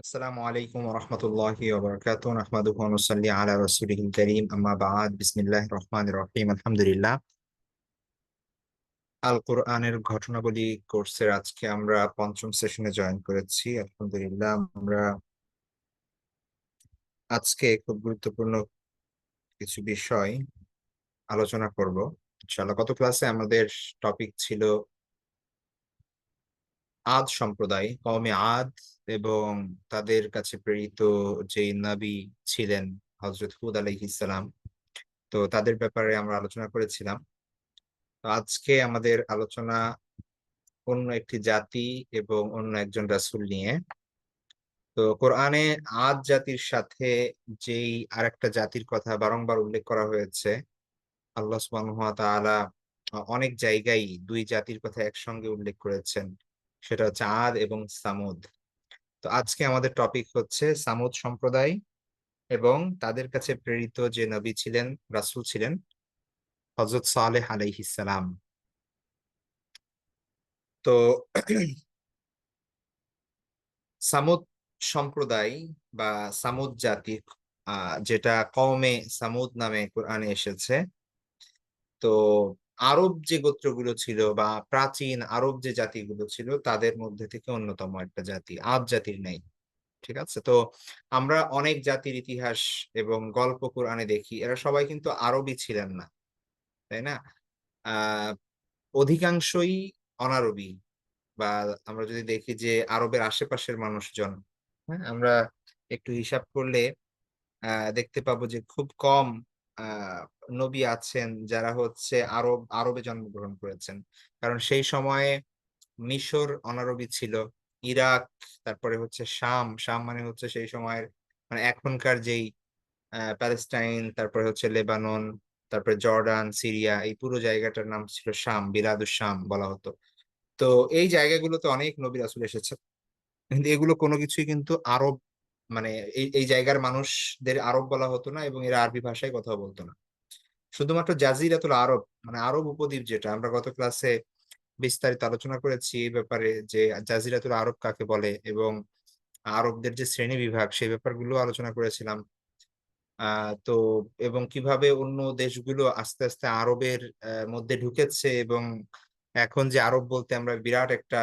আসসালামু আলাইকুম রহমতুল্লাহি ওয়া নাহমাদুহু ওয়া নুসাল্লি আলা রাসূলিল কারীম আম্মা বা'দ বিসমিল্লাহির রহমানির রহিম আলহামদুলিল্লাহ। আল কোরআনের ঘটনাবলী কোর্সের আজকে আমরা পঞ্চম সেশনে জয়েন করেছি। আলহামদুলিল্লাহ, আমরা আজকে খুব গুরুত্বপূর্ণ কিছু বিষয় আলোচনা করব ইনশাআল্লাহ। গত ক্লাসে আমাদের টপিক ছিল আদ সম্প্রদায়, কওমে আদ এবং তাদের কাছে প্রেরিত যে নবী ছিলেন হযরত হুদ আলাইহিস সালাম। তো তাদের ব্যাপারে আমরা আলোচনা করেছিলাম। তো আজকে আমাদের আলোচনা অন্য একটি জাতি এবং অন্য একজন রাসূল নিয়ে। তো কোরআনে আদ জাতির সাথে যেই আরেকটা জাতির কথা বারংবার উল্লেখ করা হয়েছে, আল্লাহ সুবহানাহু ওয়া তাআলা অনেক জায়গায় দুই জাতির কথা একসঙ্গে উল্লেখ করেছেন। সেটা হচ্ছে আদ এবং সামুদ। তো আজকে আমাদের টপিক হচ্ছে সামুদ সম্প্রদায় এবং তাদের কাছে প্রেরিত যে নবী ছিলেন, রাসূল ছিলেন হযরত সালেহ আলাইহিস সালাম। তো সামুদ সম্প্রদায় বা সামুদ জাতি, যেটা কওমে সামুদ নামে কোরআনে এসেছে। তো আরব যে গোত্রগুলো ছিল বা প্রাচীন আরব যে জাতিগুলো ছিল তাদের মধ্যে থেকে অন্যতম একটা জাতি, আদ জাতির নেই। ঠিক আছে? তো আমরা অনেক জাতির ইতিহাস এবং গল্প কোরআনে দেখি, এরা সবাই কিন্তু আরবই ছিলেন না, তাই না? আহ অধিকাংশই অনারবি, বা আমরা যদি দেখি যে আরবের আশেপাশের মানুষজন, হ্যাঁ, আমরা একটু হিসাব করলে দেখতে পাবো যে খুব কম আহ নবী আছেন যারা হচ্ছে আরবে জন্মগ্রহণ করেছেন। কারণ সেই সময়ে মিশর অনারবি ছিল, ইরাক, তারপরে হচ্ছে শাম মানে হচ্ছে সেই সময়ের মানে এখনকার যেই প্যালেস্টাইন, তারপরে হচ্ছে লেবানন, তারপরে জর্ডান, সিরিয়া, এই পুরো জায়গাটার নাম ছিল শাম, বিলাদুস শাম বলা হতো। তো এই জায়গাগুলোতে অনেক নবী রাসূল এসেছে, কিন্তু এগুলো কোনো কিছুই কিন্তু আরব, মানে এই জায়গার মানুষদের আরব বলা হতো না এবং এরা আরবি ভাষায় কথা বলতো না। শুধুমাত্র জাজিরাতুল আরব, মানে আরব উপদ্বীপ, যেটা আমরা গত ক্লাসে বিস্তারিত আলোচনা করেছি এই ব্যাপারে, যে জাজিরাতুল আরব কাকে বলে এবং আরবদের যে শ্রেণী বিভাগ সেই ব্যাপারগুলো আলোচনা করেছিলাম। তো এবং কিভাবে অন্য দেশগুলো আস্তে আস্তে আরবের মধ্যে ঢুকেছে এবং এখন যে আরব বলতে আমরা বিরাট একটা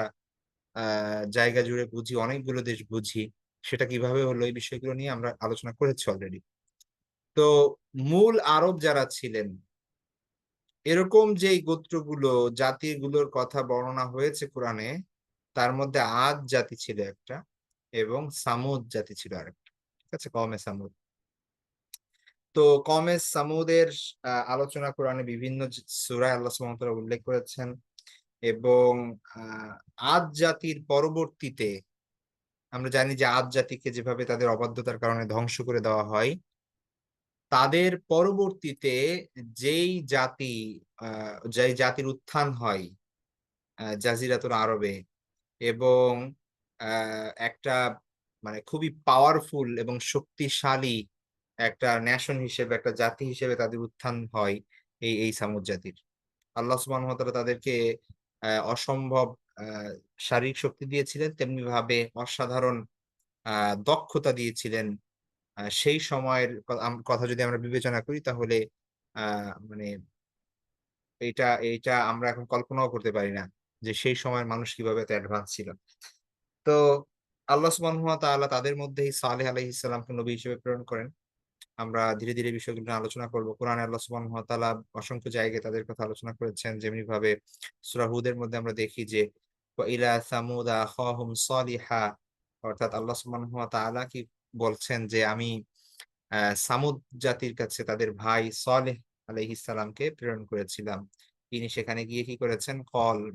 জায়গা জুড়ে বুঝি, অনেকগুলো দেশ বুঝি, সেটা কিভাবে হলো এই বিষয়গুলো নিয়ে আমরা আলোচনা করেছি অলরেডি। তো মূল আরব যারা ছিলেন, এরকম যে গোত্রগুলো, জাতিগুলোর কথা বর্ণনা হয়েছে কোরআনে, তার মধ্যে আদ জাতি ছিল একটা এবং সামুদ জাতি ছিল আরেকটা। ঠিক আছে, কওমে সামুদ। তো কওমে সামুদের আলোচনা কোরআনে বিভিন্ন সূরায় আল্লাহ সুবহানাহু ওয়া তাআলা উল্লেখ করেছেন এবং আহ আদ জাতির পরবর্তীতে আমরা জানি যে আদ জাতিকে যেভাবে তাদের অবাধ্যতার কারণে ধ্বংস করে দেওয়া হয়, তাদের পরবর্তীতে যেই জাতি, যেই জাতির উত্থান হয় জাজিরাতুল আরবে, এবং একটা মানে খুবই পাওয়ারফুল এবং শক্তিশালী একটা ন্যাশন হিসেবে, একটা জাতি হিসেবে তাদের উত্থান হয় এই সামুদ জাতির। আল্লাহ সুবহানাহু ওয়া তাআলা তাদেরকে অসম্ভব আহ শারীরিক শক্তি দিয়েছিলেন, তেমনি ভাবে অসাধারণ দক্ষতা দিয়েছিলেন। সেই সময়ের কথা যদি আমরা বিবেচনা করি তাহলে মানে এইটা আমরা এখন কল্পনাও করতে পারি না যে সেই সময়ের মানুষ কিভাবে এত অ্যাডভান্স ছিল। তো আল্লাহ সুবহানাহু ওয়া তাআলা তাদের মধ্যেই সালেহ আলাইহিস সালামকে নবী হিসেবে প্রেরণ করেন। আমরা ধীরে ধীরে বিষয়গুলো নিয়ে আলোচনা করব। কোরআনে আল্লাহ সুবহানাহু ওয়া তাআলা অসংখ্য জায়গায় তাদের কথা আলোচনা করেছেন। যেমনি ভাবে সূরা হুদের মধ্যে আমরা দেখি যে ওয়া ইলা সামুদা আখাহুম সালিহা, অর্থাৎ আল্লাহ সুবহানাহু ওয়া তাআলা কি বলছেন যে আমি সামুদ জাতির কাছে তাদের ভাই সালেহ আলাইহিস সালামকে প্রেরণ করেছিলাম। তিনি সেখানে গিয়ে কি করেছেন?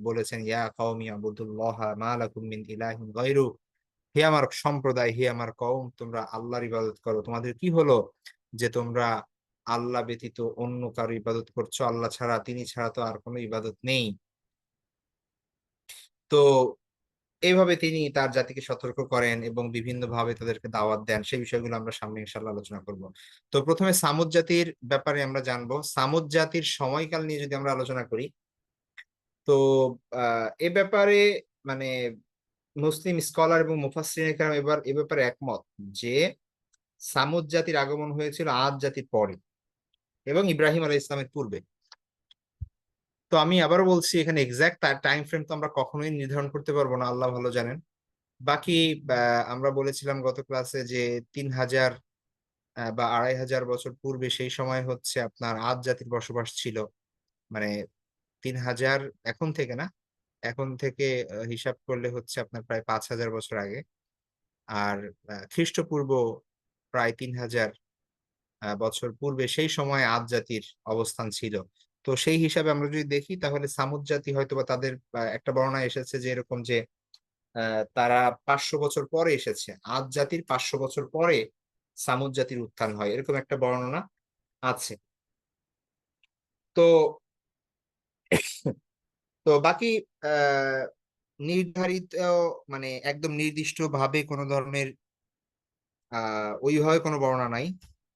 বলেছেন, ইয়া কওমি আবুদুল্লাহ মা লাকুম মিন ইলাহিন গায়রু, হে আমার সম্প্রদায়, হে আমার কওম, তোমরা আল্লাহর ইবাদত করো। তোমাদের কি হলো যে তোমরা আল্লাহ ব্যতীত অন্য কারো ইবাদত করছো? আল্লাহ ছাড়া, তিনি ছাড়া তো আর কোনো ইবাদত নেই। তো এইভাবে তিনি তার জাতিকে সতর্ক করেন এবং বিভিন্নভাবে তাদেরকে দাওয়াত দেন। সেই বিষয়গুলো আমরা সামনে ইনশাআল্লাহ আলোচনা করব। তো ১ম এ ছামূদ জাতির ব্যাপারে আমরা জানবো। ছামূদ জাতির সময়কাল নিয়ে যদি আমরা আলোচনা করি, তো এ ব্যাপারে মানে মুসলিম স্কলার এবং মুফাসসিরিন কেরাম এবার এ ব্যাপারে একমত যে সামুদ জাতির আগমন হয়েছিল আদ জাতির পরে এবং ইব্রাহিম আলাইহিস ইসলামের পূর্বে। তো আমি আবারও বলছি, এখানে এক্সাক্ট টাইম ফ্রেম তো আমরা কখনোই নির্ধারণ করতে পারবো না, আল্লাহ ভালো জানেন। বাকি আমরা বলেছিলাম গত ক্লাসে যে 3000 বা 2500 বছর পূর্বে সেই সময় হচ্ছে আপনার আদ জাতির বসবাস ছিল। মানে 3000 এখন থেকে না, এখন থেকে হিসাব করলে হচ্ছে আপনার প্রায় 5000 বছর আগে। আর খ্রিস্টপূর্ব প্রায় 3000 বছর পূর্বে সেই সময় আদ জাতির অবস্থান ছিল। তো সেই হিসাবে আমরা যদি দেখি তাহলে সামুদ জাতি হয়তো বা তাদের একটা বর্ণনা এসেছে যে এরকম যে তারা 500 বছর পরে এসেছে, আদ জাতির 500 বছর পরে সামুদ জাতির উত্থান হয়, এরকম একটা বর্ণনা আছে। তো তো বাকি আহ নির্ধারিত, মানে একদম নির্দিষ্ট ভাবে কোনো ধরনের ওইভাবে কোনো বর্ণনা নাই।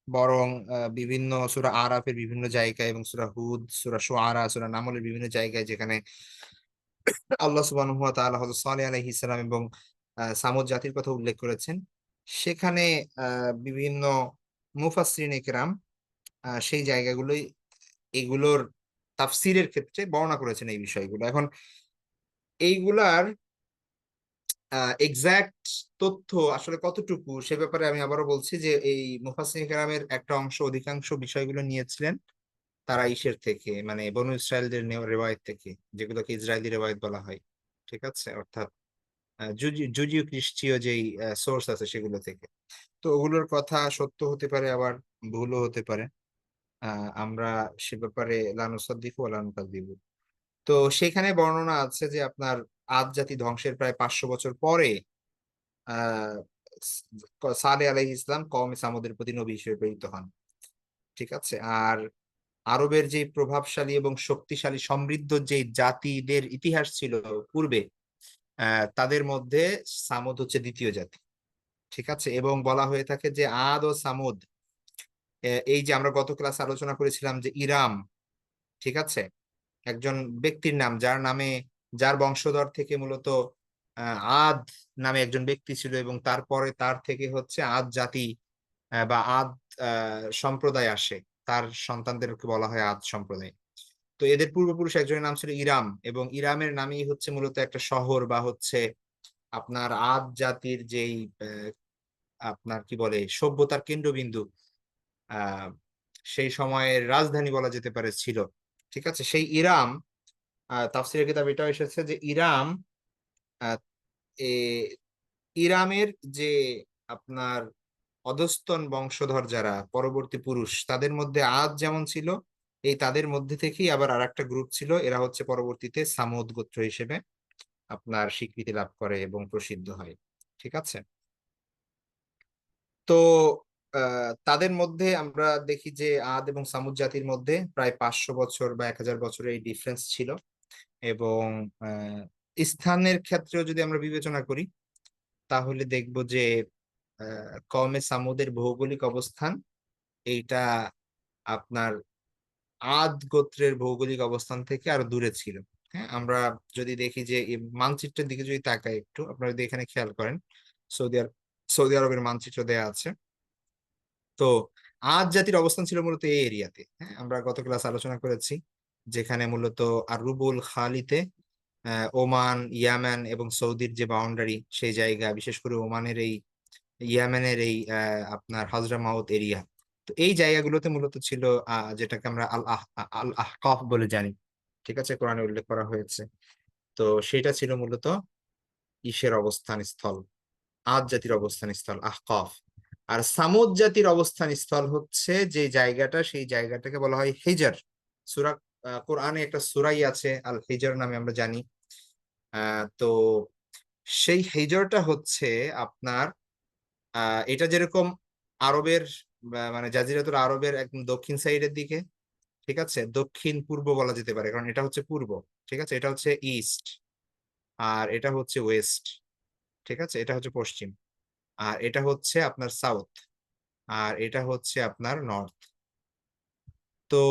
বরং বিভিন্ন সূরা আরাফের বিভিন্ন জায়গায় এবং সূরা হুদ, সূরা শুআরা, সূরা নামলের বিভিন্ন জায়গায় যেখানে আল্লাহ সুবহানাহু ওয়া তাআলা হযরত সালেহ আলাইহিস সালাম এবং সামুদ জাতির কথা উল্লেখ করেছেন, সেখানে বিভিন্ন মুফাসসিরিনে কেরাম সেই জায়গাগুলোই এগুলোর তাফসীরের ক্ষেত্রে বর্ণনা করেছেন এই বিষয়গুলো। এখন এইগুলার এক্সাক্ট তথ্য আসলে কতটুকু সে ব্যাপারে আমি আবারও বলছি যে এই মুফাসসিরিন কেরামের একটা অংশ, অধিকাংশ বিষয়গুলো নিয়েছিলেন তারা ইসের থেকে, মানে বনু ইসরায়েলদের নেওয়া রেওয়ায়েত থেকে, যেগুলোকে ইসরায়েলি রেওয়ায়েত বলা হয়। ঠিক আছে, অর্থাৎ জুজীয় খ্রিস্টীয় যেই সোর্স আছে সেগুলো থেকে। তো ওগুলোর কথা সত্য হতে পারে, আবার ভুলও হতে পারে। আমরা সে ব্যাপারে লানুসাদ্দিকু ওয়া লা নুকাযযিবু। তো সেখানে বর্ণনা আছে যে আপনার আদ জাতি ধ্বংসের প্রায় 500 বছর পরে আহ সালেহ আলাইহিস ইসলাম কওমে সামুদের প্রতি নবী হিসেবে প্রেরিত হন। ঠিক আছে। আর আরবের যে প্রভাবশালী এবং শক্তিশালী সমৃদ্ধ যে জাতিদের ইতিহাস ছিল পূর্বে, তাদের মধ্যে সামুদ হচ্ছে দ্বিতীয় জাতি। ঠিক আছে। এবং বলা হয়ে থাকে যে আদ ও সামুদ, এই যে আমরা গত ক্লাস আলোচনা করেছিলাম যে ইরাম, ঠিক আছে, একজন ব্যক্তির নাম যার নামে, যার বংশধর থেকে মূলত আদ নামে একজন ব্যক্তি ছিল, এবং তারপরে তার থেকে হচ্ছে আদ জাতি বা আদ সম্প্রদায় আসে, তার সন্তানদেরকে বলা হয় আদ সম্প্রদায়। তো এদের পূর্বপুরুষ একজনের নাম ছিল ইরাম, এবং ইরামের নামই হচ্ছে মূলত একটা শহর বা হচ্ছে আপনার আদ জাতির যেই আপনার কি বলে সভ্যতার কেন্দ্রবিন্দু, আহ সেই সময়ের রাজধানী বলা যেতে পারে ছিল। ঠিক আছে। সেই ইরাম, তাফসীরের কিতাব এটাও এসেছে যে ইরাম, আহ, এ ইরামের যে আপনার অধস্তন বংশধর যারা পরবর্তী পুরুষ, তাদের মধ্যে আদ যেমন ছিল, এই তাদের মধ্যে থেকেই আবার আরেকটা গ্রুপ ছিল, এরা হচ্ছে পরবর্তীতে সামুদ গোত্র হিসেবে আপনার স্বীকৃতি লাভ করে এবং প্রসিদ্ধ হয়। ঠিক আছে। তো তাদের মধ্যে আমরা দেখি যে আদ এবং সামুদ জাতির মধ্যে প্রায় 500 বছর বা 1000 বছরের এই ডিফারেন্স ছিল। এবং আহ, স্থানের ক্ষেত্রেও যদি আমরা বিবেচনা করি তাহলে দেখব যে কওমে সামুদের ভৌগোলিক অবস্থান এইটা আপনার আদ গোত্রের ভৌগোলিক অবস্থান থেকে আরো দূরে ছিল। হ্যাঁ, আমরা যদি দেখি যে এই মানচিত্রের দিকে যদি তাকাই একটু, আপনারা যদি এখানে খেয়াল করেন, সৌদি আরব, সৌদি আরবের মানচিত্র দেয়া আছে। তো আদ জাতির অবস্থান ছিল মূলত এই এরিয়াতে। হ্যাঁ, আমরা গত ক্লাস আলোচনা করেছি, যেখানে মূলত আরুবুল খালিতে ওমান, ইয়ামান এবং সৌদির যে বাউন্ডারি, সেই জায়গা, বিশেষ করে ওমানের এই, ইয়ামেনের এই আপনার হাজরামাউত এরিয়া। তো এই জায়গাগুলোতে মূলত ছিল যেটাকে আমরা আল আহকাফ বলে জানি। ঠিক আছে, কোরআনে উল্লেখ করা হয়েছে। তো সেটা ছিল মূলত ইসের অবস্থান স্থল, আদ জাতির অবস্থান স্থল আহকাফ। আর সামুদ জাতির অবস্থান স্থল হচ্ছে যে জায়গাটা, সেই জায়গাটাকে বলা হয় হিজর। সূরা কোরআনে একটা সূরাই আছে আল হিজর নামে, আমরা জানি। তো সেই হিজরটা হচ্ছে আপনার এটা যেরকম আরবের মানে জাজিরাতুল আরবের একদম দক্ষিণ সাইডের দিকে, ঠিক আছে, দক্ষিণ পূর্ব বলা যেতে পারে, কারণ এটা হচ্ছে পূর্ব। ঠিক আছে, এটা হচ্ছে ইস্ট, আর এটা হচ্ছে ওয়েস্ট। ঠিক আছে, এটা হচ্ছে পশ্চিম, আর এটা হচ্ছে আপনার সাউথ, আর এটা হচ্ছে আপনার নর্থ। তো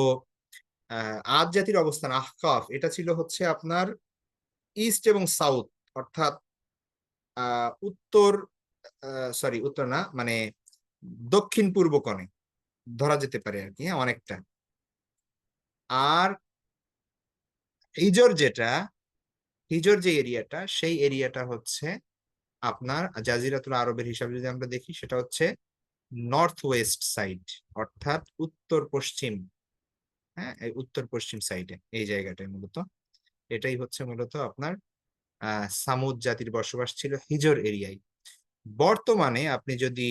আদ জাতির অবস্থান আহকাফ, এটা ছিল হচ্ছে আপনার ইস্ট এবং সাউথ, অর্থাৎ উত্তর, সরি উত্তর না, মানে দক্ষিণ পূর্ব কোণে ধরা যেতে পারে আর কি, হ্যাঁ, অনেকটা। আর হিজর যেটা, হিজর যে এরিয়াটা, সেই এরিয়াটা হচ্ছে আপনার জাজিরাতুল আরবের হিসাবে যদি আমরা দেখি, সেটা হচ্ছে নর্থ ওয়েস্ট সাইড, অর্থাৎ উত্তর পশ্চিম। হ্যাঁ, এই উত্তর পশ্চিম সাইডে এই জায়গাটায় মূলত, এটাই হচ্ছে মূলত আপনার সামুদ জাতির বসবাস ছিল হিজর এরিয়ায়। বর্তমানে আপনি যদি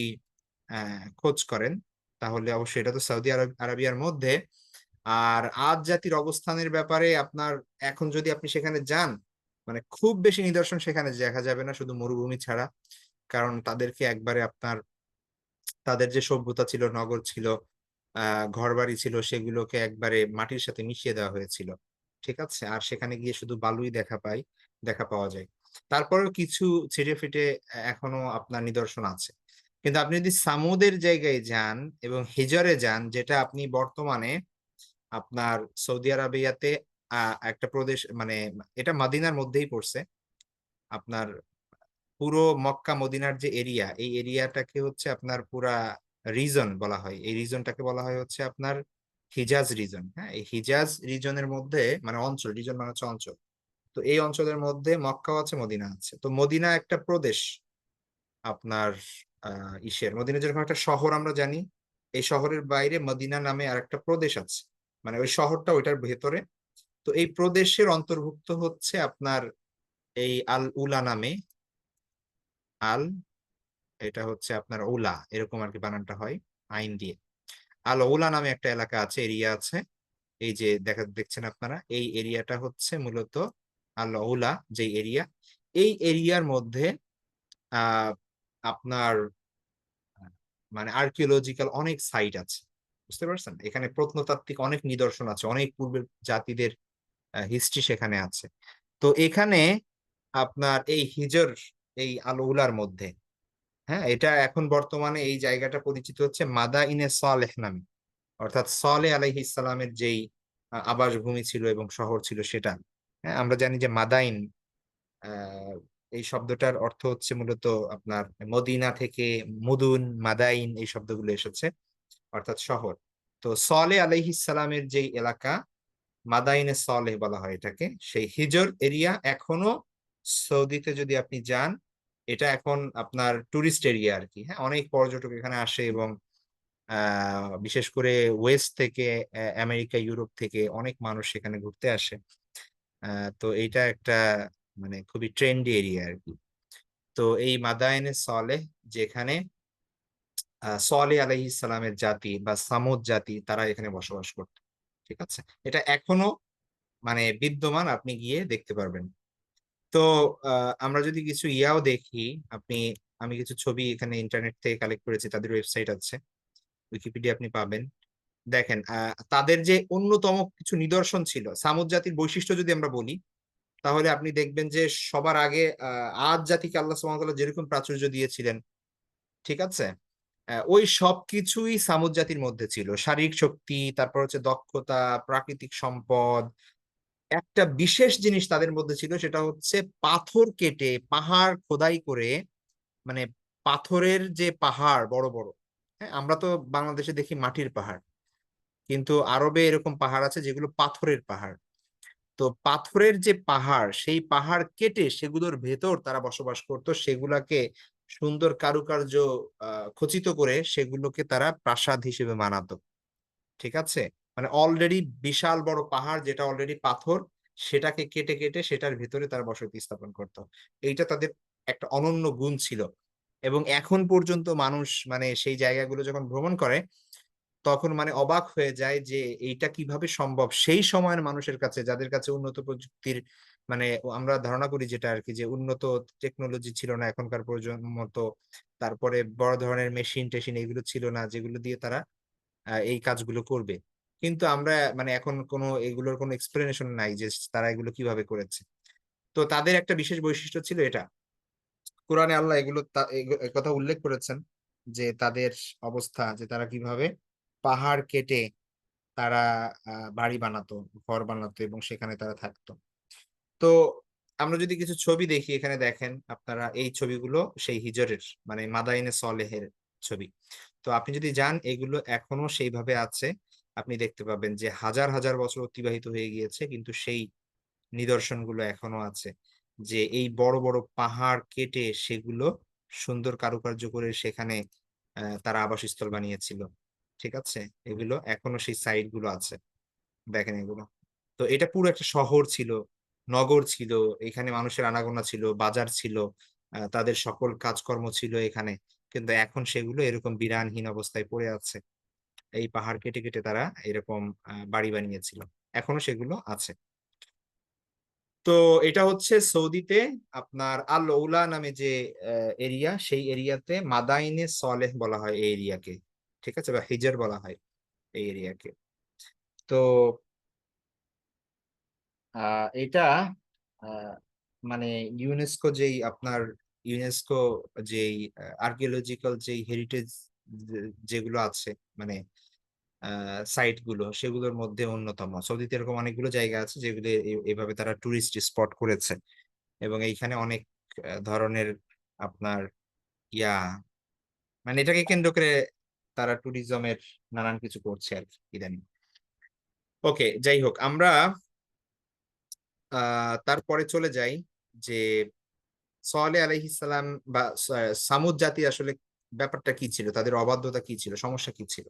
খোঁজ করেন, তাহলে অবশ্যই এটা তো সৌদি আরবিয়ার মধ্যে। আর আদ জাতির অবস্থানের ব্যাপারে আপনার এখন যদি আপনি সেখানে যান, মানে খুব বেশি নিদর্শন সেখানে দেখা যাবে না, শুধু মরুভূমি ছাড়া। কারণ তাদেরকে একবারে আপনার, তাদের যে সভ্যতা ছিল, নগর ছিল, ঘরবাড়ি ছিল, সেগুলোকে একবারে মাটির সাথে মিশিয়ে দেওয়া হয়েছিল। ঠিক আছে, আর সেখানে গিয়ে শুধু বালুই দেখা পাওয়া যায়। তারপরেও কিছু ছিটে ফিটে এখনো আপনার নিদর্শন আছে। কিন্তু আপনি যদি সামুদের জায়গায় যান এবং হিজরে যান, যেটা আপনি বর্তমানে আপনার সৌদি আরবিয়াতে একটা প্রদেশ, মানে এটা মদিনার মধ্যেই পড়ছে। আপনার পুরো মক্কা মদিনার যে এরিয়া, এই এরিয়াটাকে হচ্ছে আপনার পুরা রিজন বলা হয়। এই রিজনটাকে বলা হয় হচ্ছে আপনার হিজাজ রিজন। হ্যাঁ, এই হিজাজ রিজনের মধ্যে, মানে অঞ্চল, রিজন মানে হচ্ছে অঞ্চল। তো এই অঞ্চলের মধ্যে মক্কাও আছে, মদিনা আছে। তো মদিনা একটা প্রদেশ আপনার, মদিনা যেরকম একটা শহর আমরা জানি, এই শহরের বাইরে মদিনা নামে আর একটা প্রদেশ আছে, মানে ওই শহরটা ওইটার ভেতরে। তো এই প্রদেশের অন্তর্ভুক্ত হচ্ছে আপনার এই আল উলা নামে, আল, এটা হচ্ছে আপনার ওলা, এরকম আর কি বানানটা হয় আইন দিয়ে। আল ওলা নামে একটা এলাকা আছে, এরিয়া আছে। এই যে দেখছেন আপনারা, এই এরিয়াটা হচ্ছে মূলত আল ওলা যে এরিয়া। এই এরিয়ার মধ্যে আহ আপনার মানে আর্কিওলজিক্যাল অনেক সাইট আছে, বুঝতে পারছেন? এখানে প্রত্নতাত্ত্বিক অনেক নিদর্শন আছে, অনেক পূর্বের জাতিদের হিস্ট্রি সেখানে আছে। তো এখানে আপনার এই হিজর, এই আল উলার মধ্যে, হ্যাঁ, এটা এখন বর্তমানে এই জায়গাটা পরিচিত হচ্ছে মাদাইনে সালেহ নামে, অর্থাৎ সালেহ আলাইহিস সালামের যেই আবাসভূমি ছিল এবং শহর ছিল সেটা। হ্যাঁ, আমরা জানি যে মাদাইন, আহ, এই শব্দটার অর্থ হচ্ছে মূলত আপনার মদিনা থেকে মুদুন, মাদাইন এই শব্দগুলো এসেছে, অর্থাৎ শহর। তো সালেহ আলাইহিস সালামের যেই এলাকা, মাদাইনে সালেহ বলা হয় এটাকে, সেই হিজর এরিয়া এখনো সৌদিতে যদি আপনি যান, এটা এখন আপনার টুরিস্ট এরিয়া আর কি। হ্যাঁ, অনেক পর্যটক এখানে আসে এবং বিশেষ করে ওয়েস্ট থেকে, আমেরিকা, ইউরোপ থেকে অনেক মানুষ সেখানে ঘুরতে আসে। তো এইটা একটা মানে খুবই ট্রেন্ডি এরিয়া আর কি। তো এই মাদায়েনে সালেহ, যেখানে সালেহ আলাইহিস সালামের জাতি বা সামুদ জাতি, তারা এখানে বসবাস করত। ঠিক আছে, এটা এখনো মানে বিদ্যমান, আপনি গিয়ে দেখতে পারবেন। তো আমরা যদি কিছু ইয়াও দেখি, আপনি, আমি কিছু ছবি এখানে ইন্টারনেট থেকে কালেক্ট করেছি, তাদের ওয়েবসাইট আছে, উইকিপিডিয়া আপনি পাবেন। দেখেন, তাদের যে অন্যতম কিছু নিদর্শন ছিল, সামুদ জাতির বৈশিষ্ট্য যদি আমরা বলি, তাহলে আপনি দেখবেন যে সবার আগে আদ জাতিকে আল্লাহ সুবহানাহু ওয়া তাআলা যেরকম প্রাচুর্য দিয়েছিলেন, ঠিক আছে, ওই সব কিছুই সামুদ জাতির মধ্যে ছিল। শারীরিক শক্তি, তারপর হচ্ছে দক্ষতা, প্রাকৃতিক সম্পদ। একটা বিশেষ জিনিস তাদের মধ্যে ছিল, সেটা হচ্ছে পাথর কেটে পাহাড় খোদাই করে, মানে পাথরের যে পাহাড় বড় বড়, হ্যাঁ, আমরা তো বাংলাদেশে দেখি মাটির পাহাড়, কিন্তু আরবে এরকম পাহাড় আছে যেগুলো পাথরের পাহাড়। তো পাথরের যে পাহাড়, সেই পাহাড় কেটে সেগুলোর ভেতর তারা বসবাস করত, সেগুলাকে সুন্দর কারুকার্য খচিত করে সেগুলোকে তারা প্রাসাদ হিসেবে মানাতো। ঠিক আছে, মানে অলরেডি বিশাল বড় পাহাড় যেটা অলরেডি পাথর, সেটাকে কেটে কেটে সেটার ভিতরে তারা বসতি স্থাপন করতো। এইটা তাদের একটা অনন্য গুণ ছিল। এবং এখন পর্যন্ত মানুষ মানে সেই জায়গাগুলো যখন ভ্রমণ করে, তখন মানে অবাক হয়ে যায় যে এইটা কিভাবে সম্ভব সেই সময়ের মানুষের কাছে, যাদের কাছে উন্নত প্রযুক্তির, মানে আমরা ধারণা করি যেটা আর কি, যে উন্নত টেকনোলজি ছিল না এখনকার মতো, তারপরে বড় ধরনের মেশিন টেশিন এগুলো ছিল না যেগুলো দিয়ে তারা এই কাজগুলো করবে। কিন্তু আমরা মানে এখন কোনো এগুলোর কোনো এক্সপ্লেনেশন নাই যে তারা এগুলো কিভাবে করেছে। তো তাদের একটা বিশেষ বৈশিষ্ট্য ছিল এটা। কোরআনে আল্লাহ এগুলো কথা উল্লেখ করেছেন, যে তাদের অবস্থা, যে তারা কিভাবে পাহাড় কেটে তারা বাড়ি বানাতো, ঘর বানাতো এবং সেখানে তারা থাকতো। তো আমরা যদি কিছু ছবি দেখি, এখানে দেখেন আপনারা এই ছবিগুলো সেই হিজরের মানে মাদাইনে সলেহের ছবি। তো আপনি যদি যান, এগুলো এখনো সেইভাবে আছে। আপনি দেখতে পাবেন যে হাজার হাজার বছর অতিবাহিত হয়ে গিয়েছে, কিন্তু সেই নিদর্শনগুলো এখনো আছে। যে এই বড় বড় পাহাড় কেটে সেগুলো সুন্দর কারুকার্য করে সেখানে তারা আবাসস্থল বানিয়েছিল। ঠিক আছে? এগুলো এখনো সেই সাইট গুলো আছে। দেখেন এগুলো। তো এটা পুরো একটা শহর ছিল, নগর ছিল, এখানে মানুষের আনাগোনা ছিল, বাজার ছিল, তাদের সকল কাজকর্ম ছিল এখানে। কিন্তু এখন সেগুলো এরকম বিরানহীন অবস্থায় পড়ে আছে। এই পাহাড় কেটে কেটে তারা এরকম বাড়ি বানিয়েছিল। এখনো সেগুলো আছে। তো এটা হচ্ছে সৌদিতে আপনার আল ওলা নামে যে এরিয়া, সেই এরিয়াতে মাদাইনে সলেহ বলা হয় এই এরিয়াকে। ঠিক আছে? বা হিজর বলা হয় এই এরিয়াকে। তো এটা আহ, মানে ইউনেস্কো যেই আপনার ইউনেস্কো যেই আর্কিওলজিক্যাল যেই হেরিটেজ যেগুলো আছে, মানে সাইট গুলো, সেগুলোর মধ্যে অন্যতম। সৌদিতে এরকম অনেকগুলো জায়গা আছে যেগুলো এভাবে তারা টুরিস্ট স্পট করেছে, এবং এইখানে অনেক ধরনের আপনার ইয়া মানে এটাকে কেন্দ্র করে তারা ট্যুরিজমের নানান কিছু করছে আর কি ইদানিং। ওকে, যাই হোক, আমরা তারপরে চলে যাই যে সালেহ আলাইহিস সালাম বা সামুদ জাতি আসলে ব্যাপারটা কি ছিল, তাদের অবাধ্যতা কি ছিল, সমস্যা কি ছিল।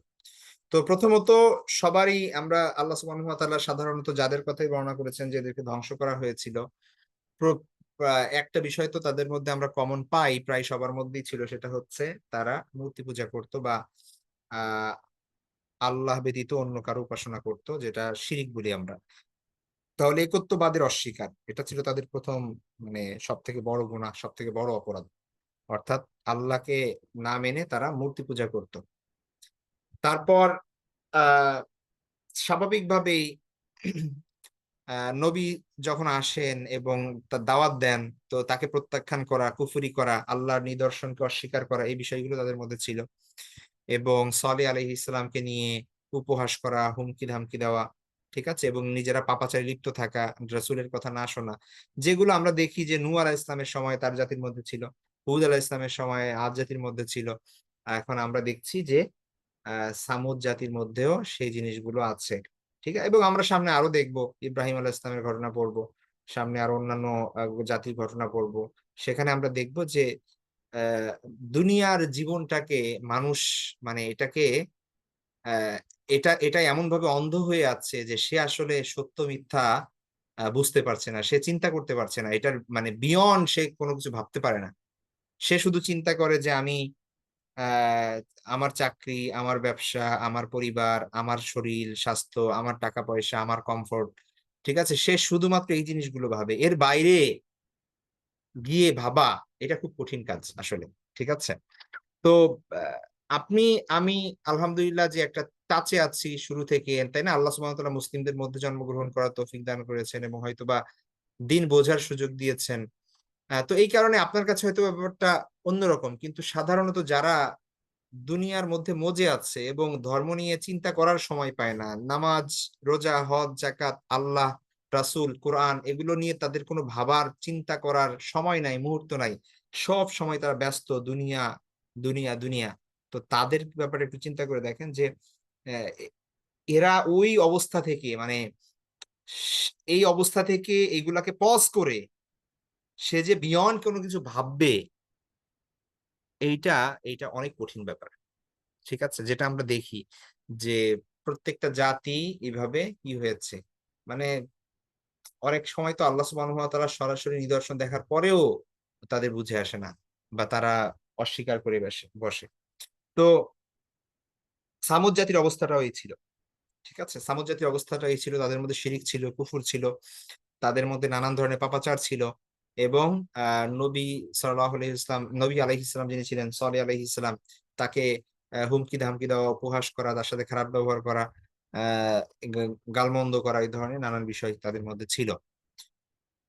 তো প্রথমত সবারই আমরা আল্লাহ সুবহানাহু ওয়া তাআলা সাধারণত যাদের কথাই বর্ণনা করেছেন যে এদেরকে ধ্বংস করা হয়েছিল, একটা বিষয় তো তাদের মধ্যে আমরা কমন পাই, প্রায় সবার মধ্যেই ছিল, সেটা হচ্ছে তারা মূর্তি পূজা করত বা আহ আল্লাহ ব্যতীত অন্য কারো উপাসনা করত, যেটা শিরিক বলি আমরা। তাহলে একত্ববাদের অস্বীকার, এটা ছিল তাদের প্রথম মানে সব থেকে বড় গুনাহ, সব থেকে বড় অপরাধ। অর্থাৎ আল্লাহকে না মেনে তারা মূর্তি পূজা করত। তারপর আহ স্বাভাবিকভাবেই নবী যখন আসেন এবং তার দাওয়াত দেন, তো তাকে প্রত্যাখ্যান করা, কুফরি করা, আল্লাহর নিদর্শনকে অস্বীকার করা, এই বিষয়গুলো তাদের মধ্যে ছিল। এবং সলে আলাইহিস ইসলামকে নিয়ে উপহাস করা, হুমকি ধামকি দেওয়া, ঠিক আছে, এবং নিজেরা পাপাচারে লিপ্ত থাকা, রাসূলের কথা না শোনা, যেগুলো আমরা দেখি যে নূহ আলাইহিস ইসলামের সময় তার জাতির মধ্যে ছিল, হুদ আলাইহিস ইসলামের সময় আদ জাতির মধ্যে ছিল। এখন আমরা দেখছি যে সামুদ জাতির মধ্যেও সেই জিনিসগুলো আছে। ঠিক আছে, এবং আমরা সামনে আরো দেখবো, ইব্রাহিম আলাইহিস ইসলামের ঘটনা পড়বো, সামনে আরো অন্যান্য জাতির ঘটনা পড়বো। সেখানে আমরা দেখবো যে আহ দুনিয়ার জীবনটাকে মানুষ মানে এটাকে আহ এটা এমন ভাবে অন্ধ হয়ে আছে যে সে আসলে সত্য মিথ্যা বুঝতে পারছে না, সে চিন্তা করতে পারছে না, এটার মানে বিয়ন্ড সে কোনো কিছু ভাবতে পারে না। সে শুধু চিন্তা করে যে আমি আহ আমার চাকরি, আমার ব্যবসা, আমার পরিবার, আমার শরীর স্বাস্থ্য, আমার টাকা পয়সা, আমার কমফোর্ট, ঠিক আছে, সে শুধুমাত্র এই জিনিসগুলো ভাবে। এর বাইরে গিয়ে ভাবা এটা খুব কঠিন কাজ আসলে। ঠিক আছে? তো আহ, আপনি আমি আলহামদুলিল্লাহ যে একটা টাচে আছি শুরু থেকে, তাই না? আল্লাহ সুবহানাহু ওয়া তাআলা মুসলিমদের মধ্যে জন্মগ্রহণ করার তৌফিক দান করেছেন এবং হয়তোবা দিন বোঝার সুযোগ দিয়েছেন। তো এই কারণে আপনার কাছে হয়তো ব্যাপারটা অন্যরকম, কিন্তু সাধারণত যারা দুনিয়ার মধ্যে মজে আছে এবং ধর্ম নিয়ে চিন্তা করার সময় পায় না, নামাজ, রোজা, হজ, যাকাত, আল্লাহ, রাসূল, কোরআন, এগুলো নিয়ে তাদের কোনো ভাবার চিন্তা করার সময় নাই, মুহূর্ত নাই, সব সময় তারা ব্যস্ত দুনিয়া দুনিয়া দুনিয়া। তো তাদের ব্যাপারে একটু চিন্তা করে দেখেন যে আহ, এরা ওই অবস্থা থেকে মানে এই অবস্থা থেকে এইগুলাকে পজ করে সে যে বিয়ন্ড কোনো কিছু ভাববে, এইটা এইটা অনেক কঠিন ব্যাপার। ঠিক আছে? যেটা আমরা দেখি যে প্রত্যেকটা জাতি এভাবে কি হয়েছে, মানে অনেক সময় তো আল্লাহ সুবহানাহু ওয়া তাআলা সরাসরি নিদর্শন দেখার পরেও তাদের বুঝে আসে না, বা তারা অস্বীকার করে বসে বসে। তো সামুদ জাতির অবস্থাটাও এই ছিল। ঠিক আছে? সামুদ জাতির অবস্থাটা এই ছিল, তাদের মধ্যে শিরিক ছিল, কুফর ছিল, তাদের মধ্যে নানান ধরনের পাপাচার ছিল। এবং নবী সাল্লাল্লাহু আলাইহি ইসলাম, নবী আলাইহিস সালাম যিনি ছিলেন, সালেহ আলাইহিস সালাম, তাকে হুমকি ধামকি দেওয়া, উপহাস করা, তার সাথে খারাপ ব্যবহার করা, আহ গালমন্দ করা, এই ধরনের নানান বিষয় তাদের মধ্যে ছিল।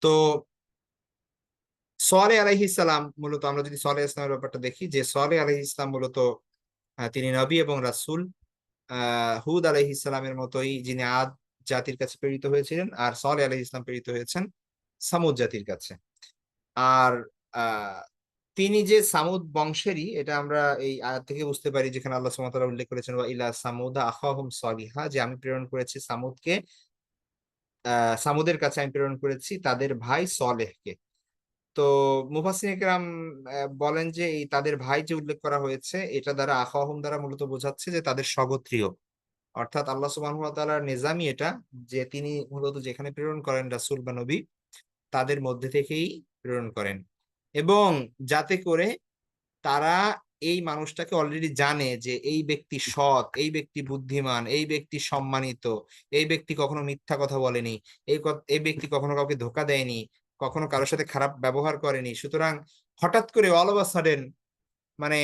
তো সালেহ আলাইহিস সালাম মূলত, আমরা যদি সালেহ ইসলামের ব্যাপারটা দেখি, যে সালেহ আলাইহিস সালাম মূলত তিনি নবী এবং রাসূল, হুদ আলাইহিস সালামের মতোই, যিনি আদ জাতির কাছে প্রেরিত হয়েছিলেন, আর সালেহ আলাইহিস সালাম প্রেরিত হয়েছেন সামুদ জাতির কাছে। আর আহ তিনি যে সামুদ বংশেরই, এটা আমরা এই আয়াত থেকে বুঝতে পারি, যেখানে আল্লাহ সুবহানাহু ওয়া তাআলা উল্লেখ করেছেন ওয়া ইলা সামুদা আখাহুম সালিহা, যে আমি প্রেরণ করেছি সামুদকে, সামুদের কাছে আমি প্রেরণ করেছি তাদের ভাই সলেহকে। তো মুফাসসিরিনে কেরাম বলেন যে এই তাদের ভাই যে উল্লেখ করা হয়েছে, এটা দ্বারা আখাহুম দ্বারা মূলত বোঝাচ্ছে যে তাদের স্বগোত্রীয়, অর্থাৎ আল্লাহ সুবহানাহু ওয়া তাআলার নিজামই এটা, যে তিনি মূলত যেখানে প্রেরণ করেন রাসূল বা নবী, তাদের মধ্যে থেকেই প্রেরণ করেন, এবং যাতে করে তারা এই মানুষটাকে অলরেডি জানে যে এই ব্যক্তি সৎ, এই ব্যক্তি বুদ্ধিমান, এই ব্যক্তি সম্মানিত, এই ব্যক্তি কখনো মিথ্যা কথা বলেনি, এই ব্যক্তি কখনো কাউকে ধোঁকা দেয়নি, কখনো কারোর সাথে খারাপ ব্যবহার করেনি। সুতরাং হঠাৎ করে অল অফ আ সাডেন, মানে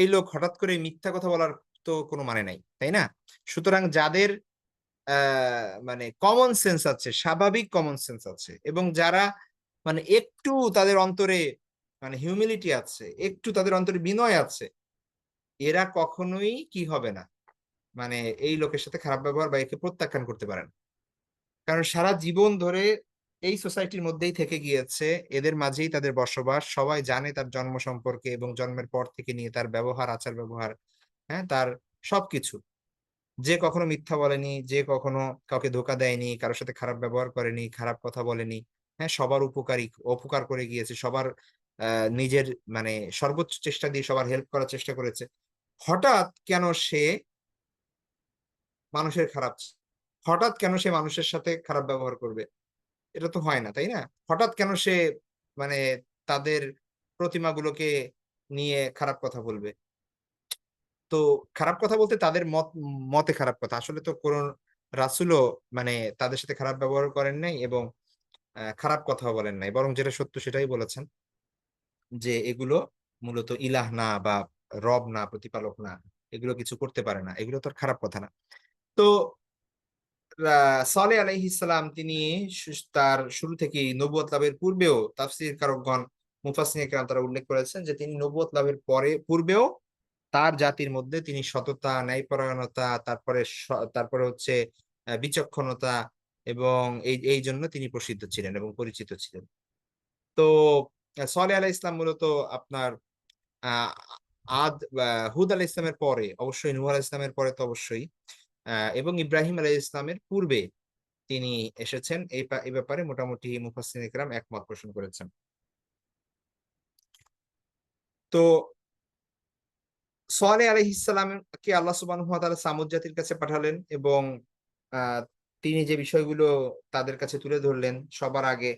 এই লোক হঠাৎ করে মিথ্যা কথা বলার তো কোনো মানে নাই, তাই না? সুতরাং যাদের মানে কমন সেন্স আছে, স্বাভাবিক কমন সেন্স আছে, এবং যারা মানে একটু তাদের অন্তরে মানে হিউমিলিটি আছে, একটু তাদের অন্তরে বিনয় আছে, এরা কখনোই কি হবে না, মানে এই লোকের সাথে খারাপ ব্যবহার বা একে প্রত্যাখ্যান করতে পারে না। কারণ সারা জীবন ধরে এই সোসাইটির মধ্যেই থেকে গিয়েছে, এদের মাঝেই তাদের বসবাস, সবাই জানে তার জন্ম সম্পর্কে এবং জন্মের পর থেকে নিয়ে তার ব্যবহার, আচার ব্যবহার, হ্যাঁ, তার সবকিছু। যে কখনো মিথ্যা বলেনি, যে কখনো কাউকে ধোঁকা দেয়নি, কারোর সাথে খারাপ ব্যবহার করেনি, খারাপ কথা বলেনি। হ্যাঁ, সবার উপকার করে গিয়েছে, সবার নিজের মানে সর্বোচ্চ চেষ্টা দিয়ে সবার হেল্প করার চেষ্টা করেছে। হঠাৎ কেন সে মানুষের খারাপ হঠাৎ কেন সে মানুষের সাথে খারাপ ব্যবহার করবে? এটা তো হয় না, তাই না? হঠাৎ কেন সে মানে তাদের প্রতিমাগুলোকে নিয়ে খারাপ কথা বলবে? তো খারাপ কথা বলতে তাদের মতে খারাপ কথা। আসলে তো কোন রাসূলও মানে তাদের সাথে খারাপ ব্যবহার করেন নাই, এবং খারাপ কথাও বলেন নাই। বরং যেটা সত্য সেটাই বলেছেন, যে এগুলো মূলত ইলাহ না, বা রব না, প্রতিপালক না। এগুলো কিছু করতে পারে না। এগুলো তো আর খারাপ কথা না। তো সালেহ আলাইহিস সালাম তিনি তার শুরু থেকেই নবুয়ত লাভের পূর্বেও, তাফসীর কারকগণ, মুফাসসিরিনে কেরাম তারা উল্লেখ করেছেন যে তিনি নবুয়ত লাভের পূর্বেও তার জাতির মধ্যে তিনি সততা, ন্যায়পরায়ণতা, তারপরে হচ্ছে বিচক্ষণতা, এবং এই জন্য তিনি প্রসিদ্ধ ছিলেন এবং পরিচিত ছিলেন। তো সালেহ আলাইহিস সালাম মূলত আপনার আহ আদ হুদ আলাইহিস সালামের পরে, অবশ্যই নূহ আলাইহিস সালামের পরে তো অবশ্যই, এবং ইব্রাহিম আলাইহিস সালামের পূর্বে তিনি এসেছেন। এই ব্যাপারে মোটামুটি মুফাসসিরিনে কেরাম একমত পোষণ করেছেন। তো সোয়ালে আলাইহিস সালামকে আল্লাহ সুবহানাহু ওয়া তাআলা সামুদ জাতির কাছে পাঠালেন, এবং আহ, তিনি যে বিষয়গুলো তাদের কাছে তুলে ধরলেন, সবার আগে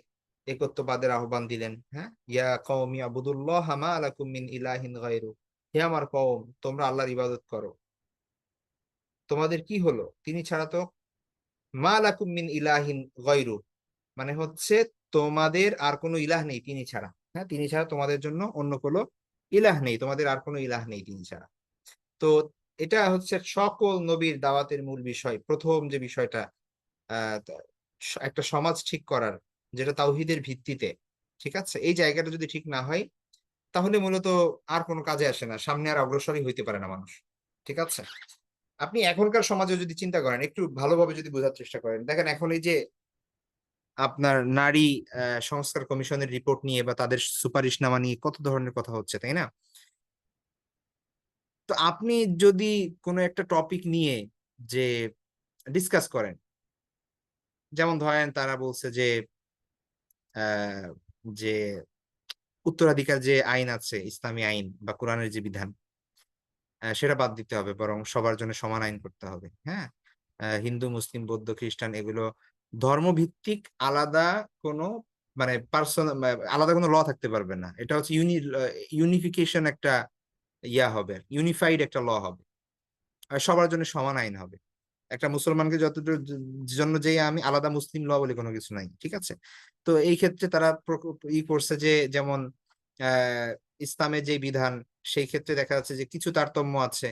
একত্ববাদের আহ্বান দিলেন। হ্যাঁ, ইয়া কওমি আবুদুল্লাহ মা লাকুম মিন ইলাহিন গায়রু, হে আমার কওম, তোমরা আল্লাহর ইবাদত করো, তোমাদের কি হলো, তিনি ছাড়া তো মা লাকুম মিন ইলাহিন গায়রু, মানে হচ্ছে তোমাদের আর কোনো ইলাহ নেই তিনি ছাড়া। হ্যাঁ, তিনি ছাড়া তোমাদের জন্য অন্য কোনো ইলাহ নেই, তোমাদের আর কোনো ইলাহ নেই তিনি ছাড়া। তো এটা হচ্ছে সকল নবীর দাওয়াতের মূল বিষয়, প্রথম যে বিষয়টা, একটা সমাজ ঠিক করার, যেটা তাওহীদের ভিত্তিতে। ঠিক আছে, এই জায়গাটা যদি ঠিক না হয়, তাহলে মূলত আর কোনো কাজে আসে না, সামনে আর অগ্রসরই হইতে পারে না মানুষ। ঠিক আছে, আপনি এখনকার সমাজে যদি চিন্তা করেন, একটু ভালোভাবে যদি বোঝার চেষ্টা করেন, দেখেন এখন এই যে আপনার নারী সংস্কার কমিশনের রিপোর্ট নিয়ে বা তাদের সুপারিশনামা নিয়ে কত ধরনের কথা হচ্ছে, তাই না? তো আপনি যদি কোনো একটা টপিক নিয়ে যে ডিসকাস করেন, যেমন ধরেন তারা বলছে যে আহ, যে উত্তরাধিকার যে আইন আছে, ইসলামী আইন বা কোরআনের যে বিধান, সেটা বাদ দিতে হবে, বরং সবার জন্য সমান আইন করতে হবে। হ্যাঁ, হিন্দু, মুসলিম, বৌদ্ধ, খ্রিস্টান, এগুলো ধর্মভিত্তিক আলাদা কোনো মানে আলাদা কোনো ল থাকতে পারবে না। এটা হচ্ছে ইউনিফিকেশন একটা ইয়া হবে, ইউনিফাইড একটা ল হবে, আর সবার জন্য সমান আইন হবে। একটা মুসলমানকে যতটুকু জন্য যে আমি আলাদা মুসলিম ল বলে কোনো কিছু নাই। ঠিক আছে, তো এই ক্ষেত্রে তারা করছে যে, যেমন আহ ইসলামের যে বিধান, সেই ক্ষেত্রে দেখা যাচ্ছে যে কিছু তারতম্য আছে।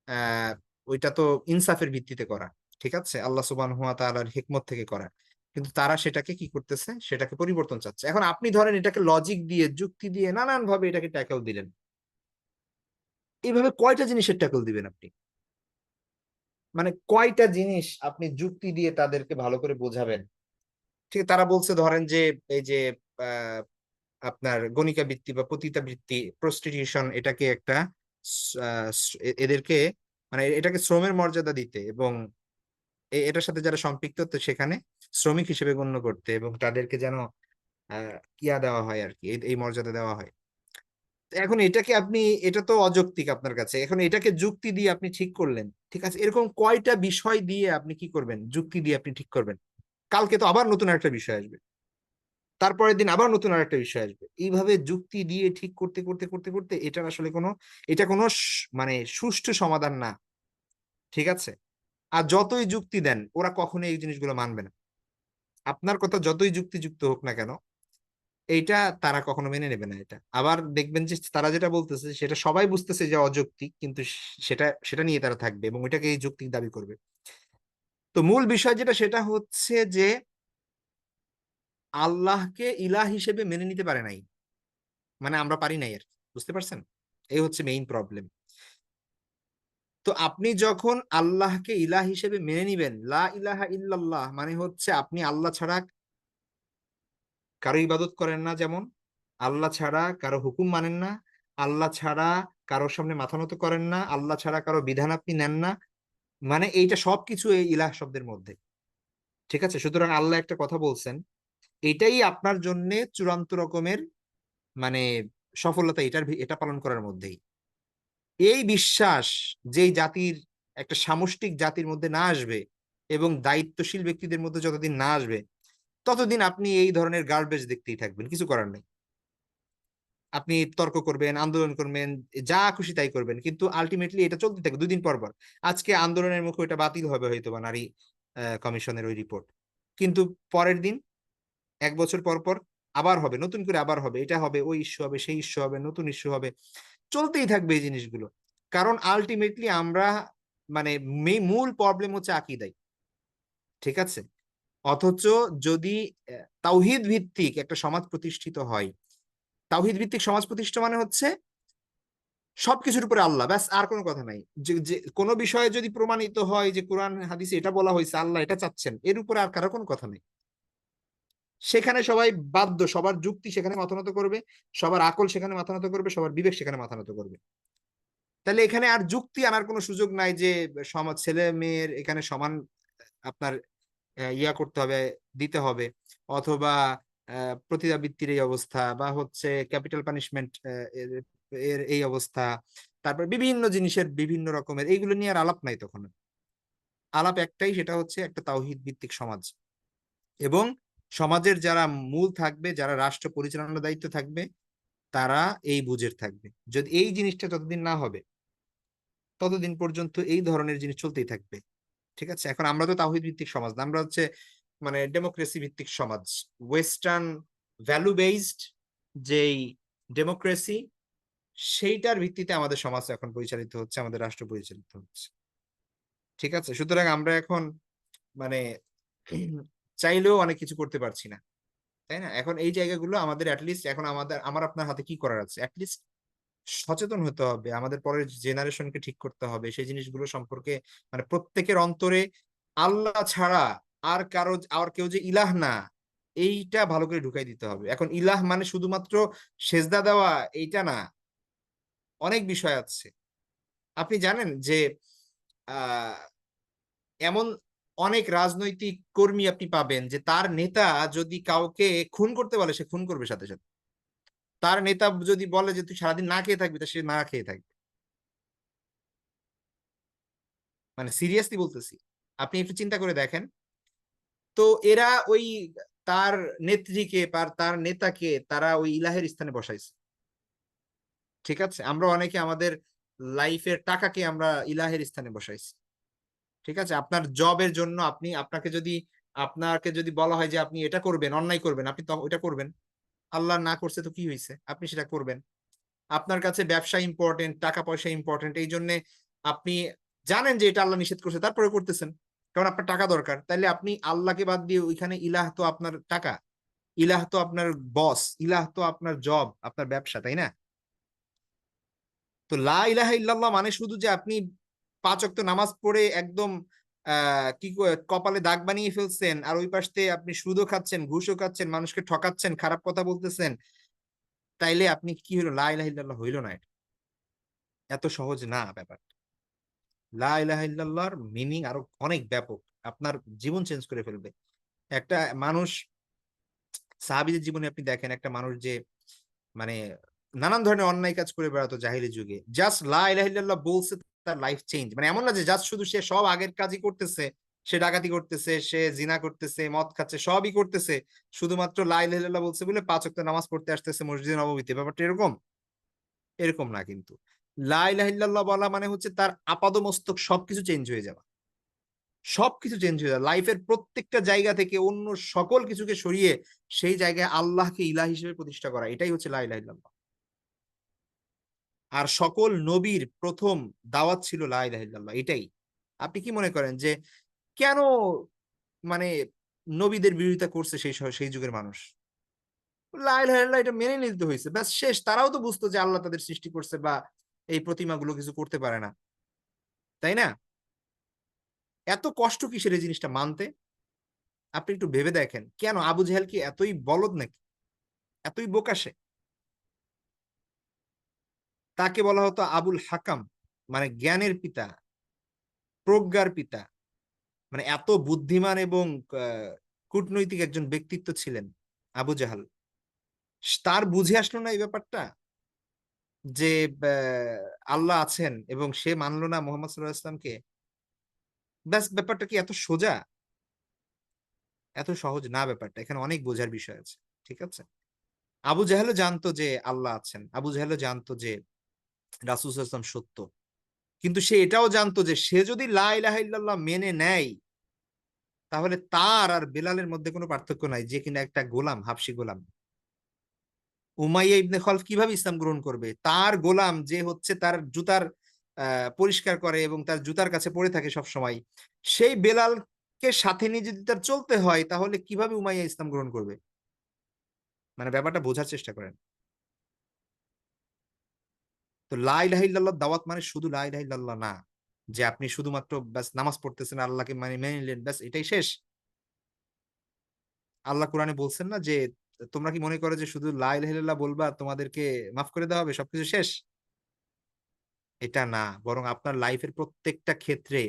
আহ ওইটা তো ইনসাফের ভিত্তিতে করা, ঠিক আছে, আল্লাহ সুবহানাহু ওয়া তাআলার হিকমত থেকে করা। কিন্তু তারা সেটাকে কি করতেছে, সেটাকে পরিবর্তন চাচ্ছে। এখন আপনি ধরেন এটাকে লজিক দিয়ে, যুক্তি দিয়ে নানান ভাবে এটাকে ট্যাকল দিলেন। এইভাবে কয়টা জিনিসের ট্যাকল দিবেন আপনি? মানে কয়টা জিনিস আপনি যুক্তি দিয়ে তাদেরকে ভালো করে বোঝাবেন? ঠিক তারা বলছে ধরেন যে এই যে আহ, আপনার গণিকা বৃত্তি বা পতিতা বৃত্তি, প্রস্টিটিউশন, এটাকে একটা এদেরকে মানে এটাকে শ্রমের মর্যাদা দিতে, এবং এটার সাথে যারা সম্পৃক্ত তো সেখানে শ্রমিক হিসেবে গণ্য করতে, এবং তাদেরকে যেন ইয়া দেওয়া হয় আর কি, এই মর্যাদা দেওয়া হয়। তো এখন এটাকে আপনি, এটা তো অযৌক্তিক আপনার কাছে, এখন এটাকে যুক্তি দিয়ে আপনি ঠিক করলেন, ঠিক আছে, এরকম কয়টা বিষয় দিয়ে আপনি কি করবেন, যুক্তি দিয়ে আপনি ঠিক করবেন? কালকে তো আবার নতুন একটা বিষয় আসবে, তারপরের দিন আবার নতুন আরেকটা বিষয় আসবে, এইভাবে যুক্তি দিয়ে ঠিক করতে করতে করতে করতে এটার আসলে কোনো, এটা কোনো মানে সুষ্ঠু সমাধান না, ঠিক আছে? আর যতই যুক্তি দেন ওরা কখনোই এই জিনিসগুলো মানবে না, আপনার কথা যতই যুক্তিযুক্ত হোক না কেন, এইটা তারা কখনো মেনে নেবে না। এটা আবার দেখবেন যে তারা যেটা বলতেছে সেটা সবাই বুঝতেছে যে অযৌক্তিক, কিন্তু সেটা সেটা নিয়ে তারা থাকবে এবং ওইটাকে এই যৌক্তিক দাবি করবে। তো মূল বিষয় যেটা সেটা হচ্ছে যে আল্লাহকে ইলাহ হিসেবে মেনে নিতে পারে নাই, মানে আমরা পারি নাই আর কি। বুঝতে পারছেন? এই হচ্ছে মেইন প্রবলেম। তো আপনি যখন আল্লাহকে ইলাহ হিসেবে মেনে নিবেন, লা ইলাহা ইল্লাল্লাহ মানে হচ্ছে আপনি আল্লাহ ছাড়া কারো ইবাদত করেন না, যেমন আল্লাহ ছাড়া কারো হুকুম মানেন না, আল্লাহ ছাড়া কারোর সামনে মাথা নত করেন না, আল্লাহ ছাড়া কারো বিধান আপনি নেন না, মানে এইটা সবকিছু এই ইলাহ শব্দের মধ্যে, ঠিক আছে? সুতরাং আল্লাহ একটা কথা বলছেন, এটাই আপনার জন্য চূড়ান্ত রকমের মানে সফলতা, এটা পালন করার মধ্যেই। এই বিশ্বাস যেই জাতির, একটা সামষ্টিক জাতির মধ্যে না আসবে এবং দায়িত্বশীল ব্যক্তিদের মধ্যে যতদিন না আসবে, ততদিন আপনি এই ধরনের গার্বেজ দেখতেই থাকবেন, কিছু করার নেই। আপনি তর্ক করবেন, আন্দোলন করবেন, যা খুশি তাই করবেন, কিন্তু আলটিমেটলি এটা চলতে থাকে 2 দিন পর পর। আজকে আন্দোলনের মুখে ওটা বাতিল হবে হয়তো বা নারী কমিশনের ওই রিপোর্ট, কিন্তু পরের দিন 1 বছর পর পর আবার হবে, নতুন করে আবার হবে, এটা হবে, ওই ইস্যু হবে, সেই ইস্যু হবে, নতুন ইস্যু হবে, চলতেই থাকবে এই জিনিসগুলো। কারণ আলটিমেটলি আমরা মানে মূল প্রবলেম হচ্ছে আকীদায়, ঠিক আছে? অথচ যদি তাওহীদ ভিত্তিক একটা সমাজ প্রতিষ্ঠিত হয়, তাওহীদ ভিত্তিক সমাজ প্রতিষ্ঠা মানে হচ্ছে সবকিছুর উপরে আল্লাহ, ব্যাস, আর কোনো কথা নাই। যে যে কোনো বিষয়ে যদি প্রমাণিত হয় যে কোরআন হাদিসে এটা বলা হয়েছে, আল্লাহ এটা চাচ্ছেন, এর উপরে আর কারো কোনো কথা নেই। সেখানে সবাই বাধ্য, সবার যুক্তি সেখানে মাথা নত করবে, সবার আকল সেখানে মাথা নত করবে, সবার বিবেক সেখানে মাথা নত করবে। তাহলে এখানে আর যুক্তি আনার কোনো সুযোগ নাই যে সমাজ, ছেলে মেয়ের এখানে সমান আপনার ইয়া করতে হবে, দিতে হবে, অথবা প্রতিদাবৃত্তির এই অবস্থা, বা হচ্ছে ক্যাপিটাল পানিশমেন্ট এর এর এই অবস্থা, তারপর বিভিন্ন জিনিসের বিভিন্ন রকমের, এইগুলো নিয়ে আর আলাপ নাই তখন। আলাপ একটাই, সেটা হচ্ছে একটা তাওহীদ ভিত্তিক সমাজ, এবং সমাজের যারা মূল থাকবে, যারা রাষ্ট্র পরিচালনার দায়িত্ব থাকবে, তারা এই বুঝের থাকবে। যদি এই জিনিসটা যতদিন না হবে, ততদিন পর্যন্ত এই ধরনের জিনিস চলতেই থাকবে, ঠিক আছে? এখন আমরা তো তাওহীদ ভিত্তিক সমাজ না, আমরা হচ্ছে মানে ডেমোক্রেসি ভিত্তিক সমাজ, ওয়েস্টার্ন ভ্যালু বেসড যেই ডেমোক্রেসি, সেইটার ভিত্তিতে আমাদের সমাজ এখন পরিচালিত হচ্ছে, আমাদের রাষ্ট্র পরিচালিত হচ্ছে, ঠিক আছে? সুতরাং আমরা এখন মানে চাইলেও অনেক কিছু করতে পারছি না, তাই না? এখন এই জায়গাগুলো আমাদের অ্যাটলিস্ট, এখন আমার আপনার হাতে কি করার আছে, অ্যাটলিস্ট সচেতন হতে হবে, আমাদের পরের জেনারেশনকে ঠিক করতে হবে সেই জিনিসগুলো সম্পর্কে, মানে প্রত্যেকের অন্তরে আল্লাহ ছাড়া আর কেউ যে ইলাহ না, এইটা ভালো করে ঢুকাই দিতে হবে। এখন ইলাহ মানে শুধুমাত্র সেজদা দেওয়া এইটা না, অনেক বিষয় আছে। আপনি জানেন যে আহ এমন অনেক রাজনৈতিক কর্মী আপনি পাবেন যে তার নেতা যদি কাউকে খুন করতে বলে সে খুন করবে সাথে সাথে, তার নেতা যদি বলে যে তুই সারাদিন না খেয়ে থাকবি তা সে না খেয়ে থাকবে। মানে সিরিয়াসলি বলতেছি, আপনি একটু চিন্তা করে দেখেন। তো এরা ওই তার নেত্রীকে, তার নেতাকে তারা ওই ইলাহের স্থানে বসাইছে, ঠিক আছে? আমরা অনেকে আমাদের লাইফের টাকাকে আমরা ইলাহের স্থানে বসাইছি, ঠিক আছে? আপনার জবের জন্য আপনাকে যদি বলা হয় যে আপনি এটা করবেন, অন্যায় করবেন, আপনি তো ওইটা করবেন। আল্লাহ না করছে তো কি হয়েছে, আপনি সেটা করবেন। আপনার কাছে ব্যবসা ইম্পর্টেন্ট, টাকা পয়সা ইম্পর্টেন্ট, এই জন্য আপনি জানেন যে এটা আল্লাহ নিষেধ করছে, তারপরে করতেছেন, কারণ আপনার টাকা দরকার। তাইলে আপনি আল্লাহকে বাদ দিয়ে ওইখানে, ইলাহ তো আপনার টাকা, ইলাহ তো আপনার বস, ইলাহ তো আপনার জব, আপনার ব্যবসা, তাই না? তো লা ইলাহা ইল্লাল্লাহ মানে শুধু যে আপনি 5 ওয়াক্ত নামাজ পড়ে একদম কি কপালে দাগ বানিয়ে ফেলছেন, আর ওই পাশ থেকে আপনি সুদও খাচ্ছেন, ঘুষও খাচ্ছেন, মানুষকে ঠকাচ্ছেন, খারাপ কথা বলতেছেন, তাইলে আপনি কি হলো? লা ইলাহা ইল্লাল্লাহ হইলো না। এটা এত সহজ না ব্যাপার। লা ইলাহা ইল্লাল্লাহর মিনিং আরো অনেক ব্যাপক। আপনার জীবন চেঞ্জ করে ফেলবে। একটা মানুষ, সাহাবীদের জীবনে আপনি দেখেন একটা মানুষ যে মানে নানান ধরনের অন্যায় কাজ করে বেড়াতো জাহিলি যুগে, জাস্ট লা ইলাহা ইল্লাল্লাহ বলছে, তার লাইফ চেঞ্জ। মানে এমন না যে জাস্ট শুধু সে সব আগের কাজই করতেছে, সে ডাকাতি করতেছে, সে জিনা করতেছে, মদ খাচ্ছে, সবই করতেছে, শুধুমাত্র লা ইলাহা ইল্লাল্লাহ বলছে বলে ৫ ওয়াক্ত নামাজ পড়তে আসতেছে মসজিদে নববীতে। ব্যাপারটা এরকম? এরকম না কিন্তু। লা ইলাহা ইল্লাল্লাহ বলা মানে হচ্ছে তার আপাদমস্তক সবকিছু চেঞ্জ হয়ে যাওয়া। সবকিছু চেঞ্জ হয়ে যাওয়া। লাইফের প্রত্যেকটা জায়গা থেকে অন্য সকল কিছুকে সরিয়ে সেই জায়গায় আল্লাহকে ইলাহ হিসেবে প্রতিষ্ঠা করা। এটাই হচ্ছে লা ইলাহা ইল্লাল্লাহ। আর সকল নবীর প্রথম দাওয়াত ছিল লা ইলাহা ইল্লাল্লাহ। এটাই। আপনি কি মনে করেন যে কেন মানে নবীদের বিরোধিতা করছে সেই যুগের মানুষ? লা ইলাহা ইল্লাল্লাহ এটা মেনে নিতে হইছে। ব্যাস শেষ। তারাও তো বুঝতো যে আল্লাহ তাদের সৃষ্টি করছে বা এই প্রতিমাগুলো কিছু করতে পারে না। তাই না? এত কষ্ট কিসের এই জিনিসটা মানতে? আপনি একটু ভেবে দেখেন। কেন আবু জেহেল কি এতই বলদ নাকি? এতই বোকা সে? তাকে বলা হতো আবুল হাকাম, মানে জ্ঞানের পিতা, প্রজ্ঞার পিতা। মানে এত বুদ্ধিমান এবং আ কূটনৈতিক একজন ব্যক্তিত্ব ছিলেন আবু জাহাল। তার বুঝে আসলো না এই ব্যাপারটা? যে আল্লাহ আছেন এবং সে মানল না মুহাম্মদ সাল্লাল্লাহু আলাইহি ওয়াসাল্লামকে। ব্যাস ব্যাপারটা কি এত সোজা? এত সহজ না ব্যাপারটা। এখানে অনেক বোঝার বিষয় আছে। ঠিক আছে? আবু জাহেলও জানতো যে আল্লাহ আছেন। আবু জাহেলও জানতো যে রাসূল সাল্লাল্লাহু আলাইহি ওয়াসাল্লাম সত্য। কিন্তু সে এটাও জানতো যে সে যদি লা ইলাহা ইল্লাল্লাহ মেনে নেয়, তাহলে তার আর বেলালের মধ্যে কোনো পার্থক্য নাই। যে কিনা একটা গোলাম, হাবশী গোলাম। উমাইয়া ইবনে খলফ কিভাবে ইসলাম গ্রহণ করবে? তার গোলাম যে হচ্ছে তার জুতার পরিষ্কার করে এবং তার জুতার কাছে পড়ে থাকে সবসময়। সেই বেলালকে সাথে নিয়ে যদি তার চলতে হয়, তাহলে কিভাবে উমাইয়া ইসলাম গ্রহণ করবে? মানে ব্যাপারটা বোঝার চেষ্টা করেন। তো লা ইলাহা ইল্লাল্লাহর দাওয়াত মানে শুধু লা ইলাহা ইল্লাল্লাহ না। যে আপনি শুধুমাত্র ব্যাস নামাজ পড়তেছেন, আল্লাহকে মানে মেনে নিলেন, ব্যাস এটাই শেষ। আল্লাহ কোরআনে বলছেন না যে, তোমরা কি মনে করো যে শুধু লা ইলাহা ইল্লাল্লাহ বলবা তোমাদেরকে মাফ করে দেওয়া হবে, সবকিছু শেষ? এটা না। বরং আপনার লাইফের প্রত্যেকটা ক্ষেত্রে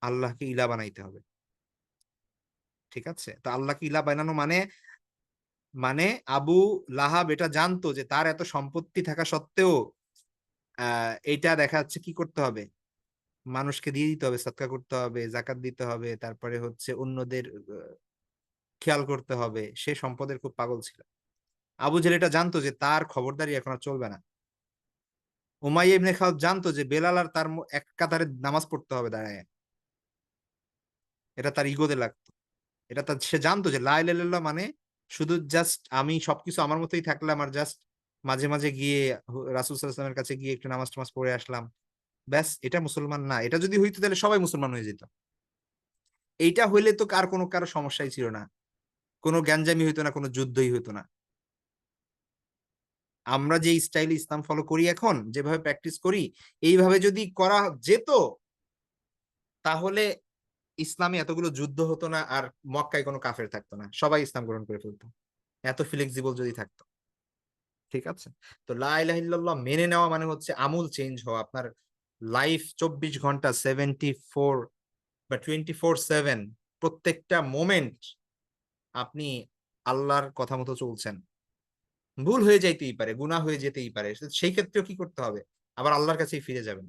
আল্লাহকে ইলা বানাইতে হবে। ঠিক আছে? তো আল্লাহকে ইলা বানানো মানে, মানে আবু লাহাব এটা জানতো যে তার এত সম্পত্তি থাকা সত্ত্বেও আ এইটা দেখা যাচ্ছে কি করতে হবে? মানুষকে দিয়ে দিতে হবে, সদকা করতে হবে, যাকাত দিতে হবে। তারপরে হচ্ছে অন্যদের খেয়াল করতে হবে। সে সম্পদের খুব পাগল ছিল। আবু জেহেল এটা জানতো যে তার খবরদারি এখন আর চলবে না। উমাইয়া ইবনে খালদ জানতো যে বেলাল আর তার এক কাতারে নামাজ পড়তে হবে দাঁড়ায়। এটা তার ইগোতে লাগতো। এটা তার, সে জানতো যে লা ইলাহা ইল্লাল্লাহ মানে শুধু জাস্ট আমি সবকিছু আমার মতই থাকলাম আর জাস্ট মাঝে, মাঝে গিয়ে রাসূল সাল্লাল্লাহু আলাইহি ওয়াসাল্লামের কাছে গিয়ে একটু নামাজ-টামাজ পড়ে আসলাম। ব্যাস এটা মুসলমান না। এটা যদি হইতো তাহলে সবাই মুসলমান হয়ে যেত। এইটা হইলে তো আর কারো সমস্যাই ছিল না। কোন গ্যাঞ্জামি হইতো না, কোন যুদ্ধই হইতো না। আমরা যে স্টাইলে ইসলাম ফলো করি এখন, যেভাবে প্র্যাকটিস করি, এইভাবে যদি করা যেত, তাহলে ইসলামে এতগুলো যুদ্ধ হতো না আর মক্কায় কোনো কাফের থাকতো না। সবাই ইসলাম গ্রহণ করে ফেলত। এত ফ্লেক্সিবল যদি থাকতো। ঠিক আছে? তো লা ইলাহা ইল্লাল্লাহ মেনে নেওয়া মানে হচ্ছে আমূল চেঞ্জ হওয়া। আপনার লাইফ ২৪ ঘন্টা 74 বা 24/7 প্রত্যেকটা মোমেন্ট আপনি আল্লাহর কথা মতো চলছেন। ভুল হয়ে যাইতেই পারে, গুনাহ হয়ে যেতেই পারে। সেই ক্ষেত্রেও কি করতে হবে? আবার আল্লাহর কাছেই ফিরে যাবেন।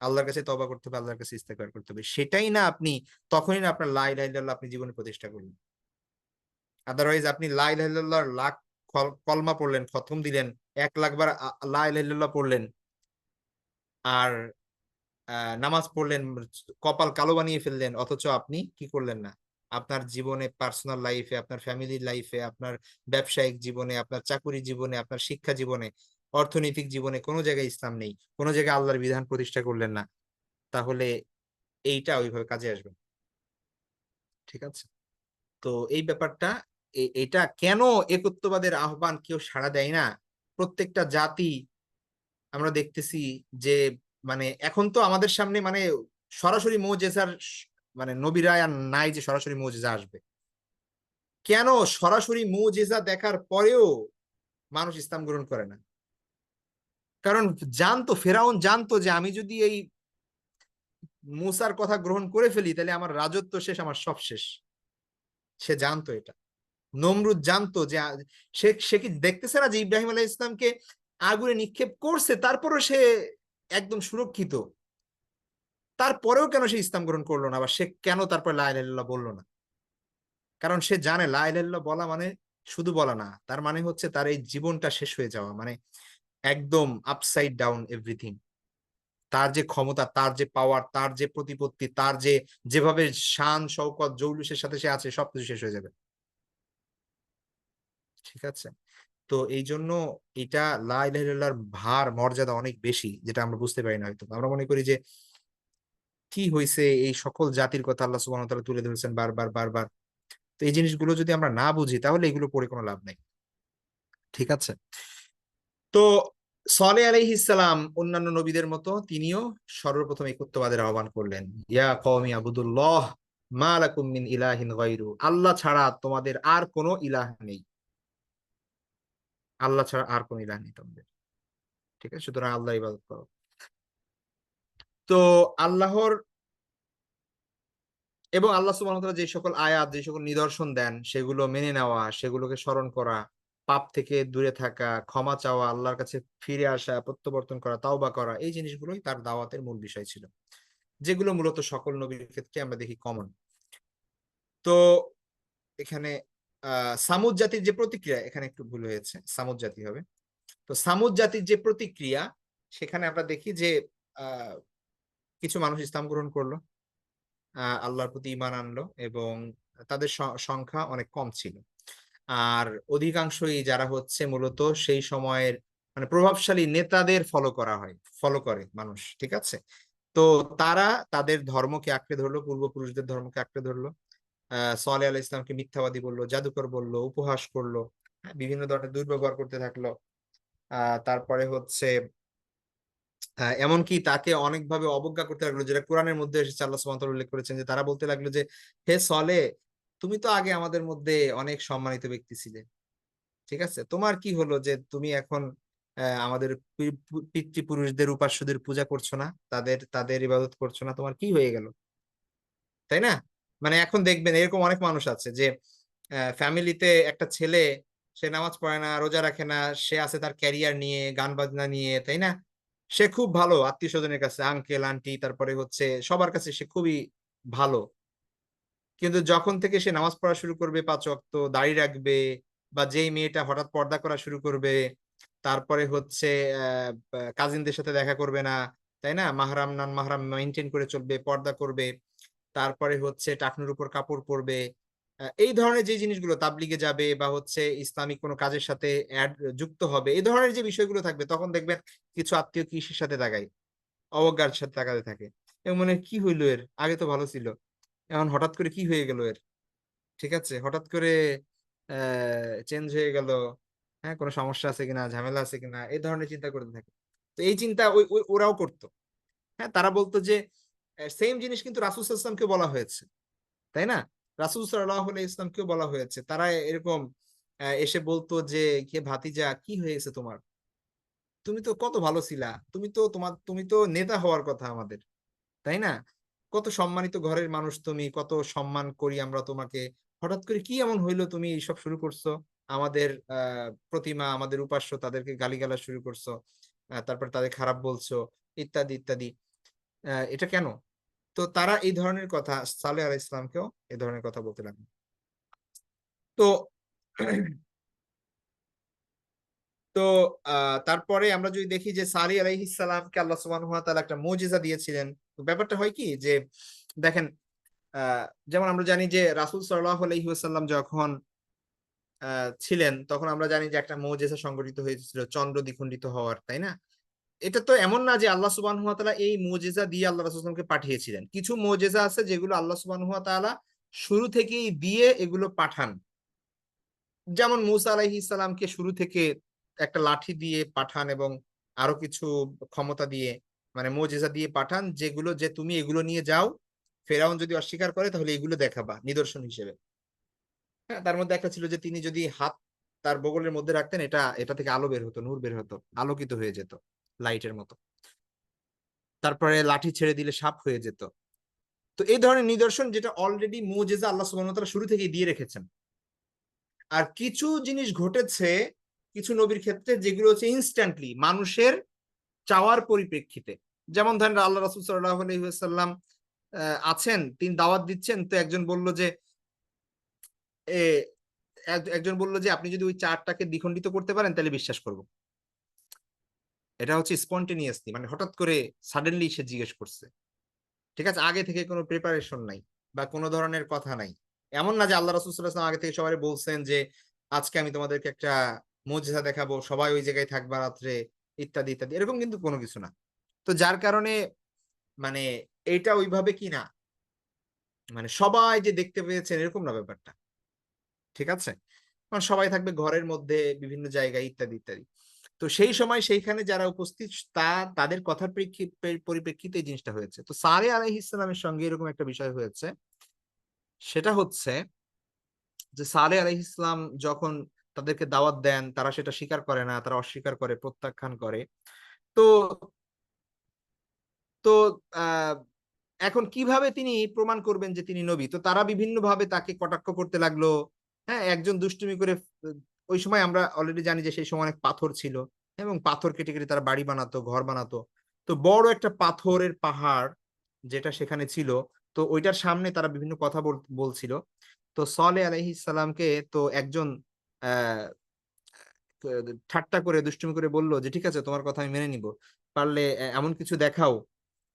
আল্লাহর কাছে তওবা করতে হবে, আল্লাহর কাছে ইস্তেগফার করতে হবে। সেটাই না আপনি, তখনই না আপনার লা ইলাহা ইল্লাল্লাহ আপনি জীবনে প্রতিষ্ঠা করলেন। আদারওয়াইজ আপনি লা ইলাহা ইল্লাল্লাহর লাখ কলমা পড়লেন, খতম দিলেন, ১,০০,০০০ বার লা ইলাহা ইল্লাল্লাহ পড়লেন। আর আ নামাজ পড়লেন, কপাল কালো বানিয়ে ফেললেন। অথচ আপনি কি করলেন না? আপনার জীবনে পার্সোনাল লাইফ এ, আপনার ফ্যামিলি লাইফ এ, আপনার ব্যবসায়িক জীবনে, আপনার চাকুরি জীবনে, আপনার শিক্ষা জীবনে, অর্থনৈতিক জীবনে কোন জায়গায় ইসলাম নেই। কোন জায়গায় আল্লাহর বিধান প্রতিষ্ঠা করলেন না। তাহলে এইটা ওইভাবে কাজে আসবে না। ঠিক আছে? তো এই ব্যাপারটা, এটা কেন একত্ববাদের আহ্বান কেউ সাড়া দেয় না? প্রত্যেকটা জাতি আমরা দেখতেছি যে মানে এখন তো আমাদের সামনে মানে সরাসরি মুজিজার মানে নবীরা আর নাই যে সরাসরি মুজিজা আসবে। কেন সরাসরি মুজিজা দেখার পরেও মানুষ ইসলাম গ্রহণ করে না? কারণ জানতো, ফেরাউন জানতো যে আমি যদি এই মুসার কথা গ্রহণ করে ফেলি তাহলে আমার রাজত্ব শেষ, আমার সব শেষ। সে জানতো এটা। নমরুদ জানতো যে সে সে কি দেখতেছে না যে ইব্রাহিম আলাইহিস ইসলামকে আগুনে নিক্ষেপ করছে, তারপরও সে একদম সুরক্ষিত। তারপরেও কেন সে ইসলাম গ্রহণ করলো না, বা সে কেন তারপর লা ইলাহা ইল্লাল্লাহ বললো না? কারণ সে জানে লা ইলাহা ইল্লাল্লাহ বলা মানে শুধু বলা না, তার মানে হচ্ছে তার এই জীবনটা শেষ হয়ে যাওয়া, মানে একদম আপসাইড ডাউন এভরিথিং। তার যে ক্ষমতা, তার যে পাওয়ার, তার যে প্রতিপত্তি, তার যে যেভাবে শান শওকত জৌলুসের সাথে সে আছে সবকিছু শেষ হয়ে যাবে। ঠিক আছে? তো এই জন্য এটা লা ইলাহা ইল্লাল্লাহর ভার মর্যাদা অনেক বেশি, যেটা আমরা বুঝতে পারি না হয়তো। আমরা মনে করি যে কি হইছে, এই সকল জাতির কথা আল্লাহ সুবহানাহু ওয়া তাআলা তুলে ধরেছেন বারবার বারবার। তো এই জিনিসগুলো যদি আমরা না বুঝি তাহলে এগুলো পড়ে কোনো লাভ নাই। ঠিক আছে? তো সালেহ আলাইহিস সালাম অন্যান্য নবীদের মতো তিনিও সর্বপ্রথম একত্ববাদের আহ্বান করলেন। ইয়া কওমি আবুদুল্লাহ মা লাকুম মিন ইলাহিন গায়রু। আল্লাহ ছাড়া তোমাদের আর কোনো ইলাহ নেই। আল্লাহ ছাড়া আর কোনো ইলাহ নেই তোমাদের। ঠিক আছে? সুতরাং আল্লাহর ইবাদত করো। তো আল্লাহর এবং আল্লাহ সুবহানাহু ওয়া তাআলা যে সকল আয়াত, যে সকল নিদর্শন দেন সেগুলো মেনে নেওয়া, সেগুলোকে স্মরণ করা, পাপ থেকে দূরে থাকা, ক্ষমা চাওয়া, আল্লাহর কাছে ফিরে আসা, প্রত্যাবর্তন করা, তাওবা করা, এই জিনিসগুলোই তার দাওয়াতের মূল বিষয় ছিল। যেগুলো মূলত সকল নবীর ক্ষেত্রে আমরা দেখি কমন। তো এখানে সামুদ জাতির যে প্রতিক্রিয়া, এখানে একটু ভুল হয়েছে, সামুদ জাতি হবে। তো সামুদ জাতির যে প্রতিক্রিয়া, সেখানে আমরা দেখি যে আহ কিছু মানুষ ইসলাম গ্রহণ করলো, আল্লাহর প্রতি ঈমান আনলো, এবং তাদের সংখ্যা অনেক কম ছিল। আর অধিকাংশই যারা হচ্ছে মূলত সেই সময়ের মানে প্রভাবশালী নেতাদের ফলো করে মানুষ। ঠিক আছে? তো তারা তাদের ধর্মকে আঁকড়ে ধরলো, পূর্বপুরুষদের ধর্মকে আঁকড়ে ধরলো। সালেহ আলাইহিস ইসলামকে মিথ্যাবাদী বললো, জাদুকর বললো, উপহাস করলো, হ্যাঁ, বিভিন্ন ধরনের দুর্ব্যবহার করতে থাকলো। তারপরে হচ্ছে এমনকি তাকে অনেকভাবে অবজ্ঞা করতে লাগলো, যেটা কোরআনের মধ্যে এসেছে। আল্লাহ সুবহানাহু ওয়া তাআলা উল্লেখ করেছেন যে তারা বলতে লাগলো যে, হে সলেহ, তুমি তো আগে আমাদের মধ্যে অনেক সম্মানিত ব্যক্তি ছিলে। ঠিক আছে? তোমার কি হলো যে তুমি এখন আমাদের পিতৃপুরুষদের উপাস্যদের পূজা করছো না? তাদের ইবাদত করছো না? তোমার কি হয়ে গেল? তাই না? মানে এখন দেখবেন এরকম অনেক মানুষ আছে যে ফ্যামিলিতে একটা ছেলে, সে নামাজ পড়ে না, রোজা রাখে না, সে আছে তার ক্যারিয়ার নিয়ে, গান বাজনা নিয়ে, তাই না? সে খুব ভালো আত্মীয়স্বজনের কাছে, আঙ্কেল, আন্টি, তারপরে হচ্ছে সবার কাছে সে খুবই ভালো। কিন্তু যখন থেকে সে নামাজ পড়া শুরু করবে, ৫ ওয়াক্ত দাঁড়ি রাখবে, বা যেই মেয়েটা হঠাৎ পর্দা করা শুরু করবে, তারপরে হচ্ছে কাজিনদের সাথে দেখা করবে না, তাই না? মাহরাম নন মাহরাম মেইনটেইন করে চলবে, পর্দা করবে। তারপরে হচ্ছে টাকনুর উপর কাপড় পরবে। এই ধরনের যে জিনিসগুলো, তাবলিগে যাবে বা হচ্ছে ইসলামিক কোনো কাজের সাথে যুক্ত হবে। এই ধরনের যে বিষয়গুলো থাকবে, তখন দেখবেন কিছু আত্মীয় কিসের সাথে তাকায়? অবজ্ঞার সাথে তাকাতে থাকে। এবং মনে হয়, কি হইল এর? আগে তো ভালো ছিল। এখন হঠাৎ করে কি হয়ে গেল এর? ঠিক আছে? হঠাৎ করে চেঞ্জ হয়ে গেল। হ্যাঁ, কোনো সমস্যা আছে কিনা, ঝামেলা আছে কিনা, এই ধরনের চিন্তা করতে থাকে। তো এই চিন্তা ওরাও করত। হ্যাঁ, তারা বলতো যে সেইম জিনিস কিন্তু রাসূল সাল্লাল্লাহু আলাইহি ওয়াসাল্লামকে বলা হয়েছে। তাই না? রাসূল সাল্লাল্লাহু আলাইহি ওয়াসাল্লামকেও বলা হয়েছে। তারা এরকম এসে বলতো যে, "কে ভাতিজা, কি হয়েছে তোমার? তুমি তো কত ভালো ছিলা। তুমি তো নেতা হওয়ার কথা আমাদের।" তাই না? কত সম্মানিত ঘরের মানুষ তুমি, কত সম্মান করি আমরা তোমাকে। হঠাৎ করে কি এমন হইলো তুমি এইসব শুরু করছো? আমাদের প্রতিমা, আমাদের উপাস্য, তাদেরকে গালিগালাজ শুরু করছো। তারপর তাদের খারাপ বলছো, ইত্যাদি, ইত্যাদি। এটা কেন? তো তারা এই ধরনের কথা, সালেহ আলাইহিস সালামকেও এ ধরনের কথা বলতে লাগলো। তো তো আ তারপরে আমরা যদি দেখি যে সালেহ আলাইহিস সালামকে আল্লাহ সুবহানাহু ওয়া তাআলা একটা মুজিজা দিয়েছিলেন। তো ব্যাপারটা হয় কি যে দেখেন, আ যেমন আমরা জানি যে রাসূল সাল্লাল্লাহু আলাইহি ওয়াসাল্লাম যখন আ ছিলেন, তখন আমরা জানি যে একটা মুজিজা সংঘটিত হয়েছিল চন্দ্র দ্বিখণ্ডিত হওয়ার, তাই না? এটা তো এমন না যে আল্লাহ সুবহানাহু ওয়া তাআলা এই মুজিজা দিয়ে আল্লাহ রাসূল সাল্লাল্লাহু আলাইহি ওয়াসাল্লামকে পাঠিয়েছিলেন। কিছু মুজিজা আছে যেগুলো আল্লাহ সুবহানাহু ওয়া তাআলা শুরু থেকেই দিয়ে এগুলো পাঠান। যেমন মূসা আলাইহিস সালামকে শুরু থেকে একটা লাঠি দিয়ে পাঠান, এবং আরো কিছু ক্ষমতা দিয়ে। মানে মুজিজা দিয়ে পাঠান, যেগুলো যে তুমি এগুলো নিয়ে যাও, ফেরাউন যদি অস্বীকার করে তাহলে এগুলো দেখাবা নিদর্শন হিসেবে। হ্যাঁ, তার মধ্যে একটা ছিল যে তিনি যদি হাত তার বগলের মধ্যে রাখতেন, এটা থেকে আলো বের হতো, নূর বের হতো, আলোকিত হয়ে যেত লাইটের মতো। তারপরে লাঠি ছেড়ে দিলে সাপ হয়ে যেত। তো এই ধরনের নিদর্শন যেটা অলরেডি মুজিজা আল্লাহ সুবহানাহু ওয়া তাআলা শুরু থেকেই দিয়ে রেখেছেন। আর কিছু জিনিস ঘটেছে কিছু নবীর ক্ষেত্রে যেগুলো হচ্ছে ইনস্ট্যান্টলি মানুষের চাওয়ার পরিপ্রেক্ষিতে। যেমন ধরেন আল্লাহ রাসূল সাল্লাল্লাহু আলাইহি ওয়াসাল্লাম আছেন, তিনি দাওয়াত দিচ্ছেন, তো একজন বলল যে এ একজন বলল যে আপনি যদি ওই চারটাকে দ্বিখণ্ডিত করতে পারেন তাহলে বিশ্বাস করব। এটা হচ্ছে স্পন্টেনিয়াসলি, মানে হঠাৎ করে সাডেনলি সে জিজ্ঞেস করছে। ঠিক আছে, আগে থেকে কোনো প্রিপারেশন নাই বা কোনো ধরনের কথা নাই। এমন না যে আল্লাহ রাসূল সাল্লাল্লাহু আলাইহি ওয়াসাল্লাম আগে থেকে সবাই বলছেন যে আজকে আমি তোমাদেরকে একটা মুজিজা দেখাবো, সবাই ওই জায়গায় থাকবা রাত্রে, ইত্যাদি ইত্যাদি, এরকম কিন্তু কোনো কিছু না। তো যার কারণে মানে এটা ওইভাবে কি না, মানে সবাই যে দেখতে পেয়েছেন এরকম না ব্যাপারটা। ঠিক আছে, কারণ সবাই থাকবে ঘরের মধ্যে বিভিন্ন জায়গায়, ইত্যাদি ইত্যাদি। তো সেই সময় সেইখানে যারা উপস্থিত তাদের কথার পরিপ্রেক্ষিতে এই জিনিসটা হয়েছে। তো সালেহ আলাইহিস সালামের সঙ্গে এরকম একটা বিষয় হয়েছে। সেটা হচ্ছে যে সালেহ আলাইহিস সালাম যখন তাদেরকে দাওয়াত দেন, তারা সেটা স্বীকার করে না, তারা অস্বীকার করে, প্রত্যাখ্যান করে। তো তো আ এখন কিভাবে তিনি প্রমাণ করবেন যে তিনি নবী? তো তারা বিভিন্নভাবে তাকে কটাক্ষ করতে লাগলো। হ্যাঁ? একজন দুষ্টুমি করে ওই সময় আমরা অলরেডি জানি যে সেই সময় অনেক পাথর ছিল এবং পাথর কেটে, কেটে তারা বাড়ি বানাতো, ঘর বানাতো। তো বড় একটা পাথরের পাহাড় যেটা সেখানে ছিল, তো ঐটার সামনে তারা বিভিন্ন কথা বলছিল। তো সলেহ আলাইহিস সালামকে তো একজন অ্যা ঠাট্টা করে দুষ্টুমি করে বলল যে, "ঠিক আছে, তোমার কথা আমি মেনে নিব। পারলে এমন কিছু দেখাও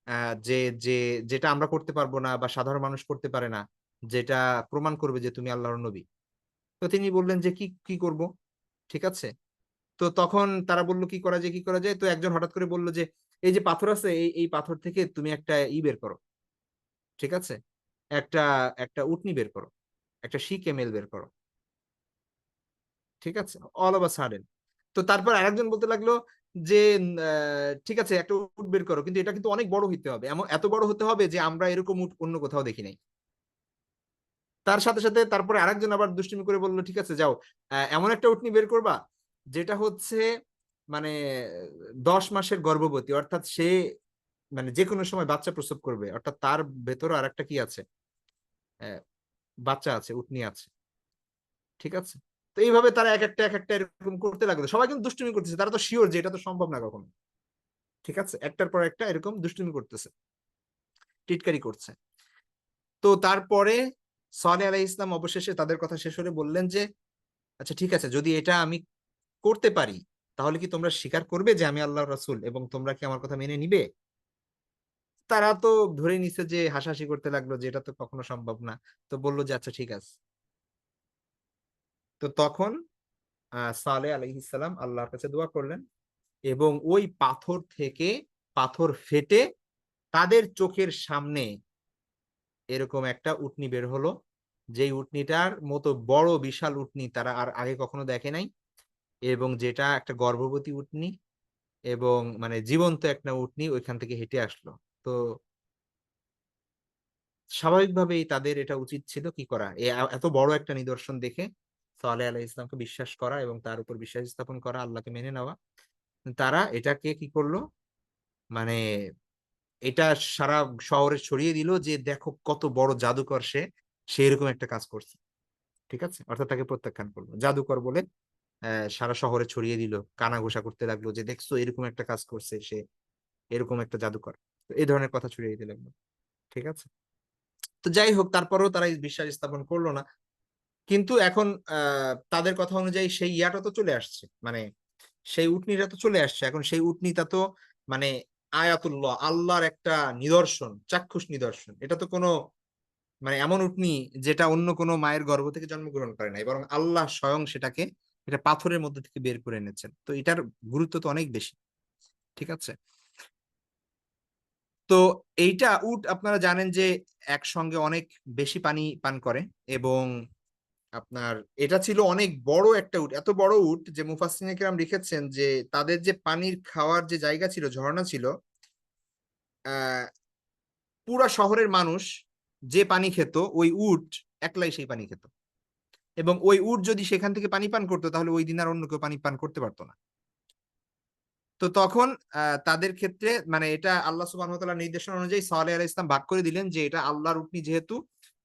আ যে যে যেটা আমরা করতে পারবো না বা সাধারণ মানুষ করতে পারে না। যেটা প্রমাণ করবে যে তুমি আল্লাহর নবী।" তো তিনি বললেন যে, কি করব?" ঠিক আছে? তো তখন তারা বলল, "কি করা যায়, কি করা যায়?" তো একজন হঠাৎ করে বলল যে, "এই যে পাথর আছে, এই পাথর থেকে তুমি একটা বের করো।" ঠিক আছে? একটা একটা উটনি বের করো। একটা she camel বের করো। ঠিক আছে? All over sudden. তো তারপর আরেকজন বলতে লাগলো যে, আ "ঠিক আছে, একটা উট বের করো। কিন্তু এটা কিন্তু অনেক বড় হইতে হবে। এত বড় হতে হবে যে আমরা এরকম উট অন্য কোথাও দেখি নাই।" তার সাথে, সাথে তারপরে আরেকজন আবার দুষ্টুমি করে বলল, "ঠিক আছে, যাও। এমন একটা উটনি বের করবা যেটা হচ্ছে মানে ১০ মাসের গর্ভবতী। অর্থাৎ সে মানে যেকোনো সময় বাচ্চা প্রসব করবে। অর্থাৎ তার ভেতরেও আরেকটা কি আছে? অ্যা বাচ্চা আছে, উটনি আছে।" ঠিক আছে? তো এইভাবে তারা একেকটা এরকম করতে লাগলো। সবাই কিন্তু দুষ্টুমি করতেছে। তারা তো সিউর যে এটা তো সম্ভব না কখনো। ঠিক আছে? একটার পর একটা এরকম দুষ্টুমি করতেছে। টিটকারি করছে। তো তারপরে সালেহ আলাইহিস সালাম অবশেষে তাদের কথা শেষ হলে বললেন যে, "আচ্ছা, ঠিক আছে, যদি এটা আমি করতে পারি, তাহলে কি তোমরা স্বীকার করবে যে আমি আল্লাহর রাসূল এবং তোমরা কি আমার কথা মেনে নিবে?" তারা তো ধরেই নিছে যে হাসাহাসি করতে লাগলো যে এটা তো কখনো সম্ভব না। তো বলল যে, "আচ্ছা, ঠিক আছে।" তো তখন সালেহ আলাইহিস সালাম আল্লাহর কাছে দোয়া করলেন এবং ওই পাথর থেকে পাথর ফেটে তাদের চোখের সামনে এরকম একটা উটনি বের হলো। যেই উটনিটার মতো বড় বিশাল উটনি তারা আর আগে কখনো দেখে নাই এবং যেটা একটা গর্ভবতী উটনি এবং মানে জীবন্ত একটা উটনি ওইখান থেকে হেঁটে আসলো। তো স্বাভাবিকভাবেই তাদের এটা উচিত ছিল কি করা? এত বড় একটা নিদর্শন দেখে সালেহ আলাইহিস সালামকে বিশ্বাস করা এবং তার উপর বিশ্বাস স্থাপন করা, আল্লাহকে মেনে নেওয়া। তারা এটাকে কি করলো? মানে এটা সারা শহরে ছড়িয়ে দিল যে, "দেখো কত বড় জাদুকর সে। সে এরকম একটা কাজ করছে।" ঠিক আছে? অর্থাৎ তাকে প্রত্যাখ্যান করল। জাদুকর বলে সারা শহরে ছড়িয়ে দিল। কানাঘুষা করতে লাগলো যে, "দেখছো এরকম একটা কাজ করছে সে। এরকম একটা জাদুকর।" তো এই ধরনের কথা ছড়িয়ে দিতে লাগলো। ঠিক আছে? তো যাই হোক, তারপরেও তারা এই বিশ্বাস স্থাপন করল না। কিন্তু এখন তাদের কথা অনুযায়ী সেই ইয়াটা তো চলে আসছে। মানে সেই উটনিটা তো চলে আসছে। এখন সেই উটনিটা তো মানে আয়াতুল্লাহ, আল্লাহর একটা নিদর্শন, চাক্ষুষ নিদর্শন। এটা তো কোনো মানে এমন উটনি যেটা অন্য কোনো মায়ের গর্ভ থেকে জন্মগ্রহণ করে নাই। বরং আল্লাহ স্বয়ং সেটাকে এটা পাথরের মধ্য থেকে বের করে এনেছেন। তো এটার গুরুত্ব তো অনেক বেশি। ঠিক আছে? তো এইটা উট আপনারা জানেন যে একসঙ্গে অনেক বেশি পানি পান করে এবং আপনার এটা ছিল অনেক বড় একটা উট। এত বড় উট যে মুফাসসিরিনে কেরাম লিখেছেন যে তাদের যে পানির খাওয়ার যে জায়গা ছিল, ঝরণা ছিল, আহ পুরা শহরের মানুষ যে পানি খেত, ওই উট একলাই সেই পানি খেত, এবং ওই উট যদি সেখান থেকে পানি পান করতো তাহলে ওই দিন আর অন্য কেউ পানি পান করতে পারতো না। তো তখন তাদের ক্ষেত্রে মানে এটা আল্লাহ সুবহানাহু ওয়া তাআলার নির্দেশনা অনুযায়ী সালেহ আলাইহিস সালাম ভাগ করে দিলেন যে এটা আল্লাহর উটনি, যেহেতু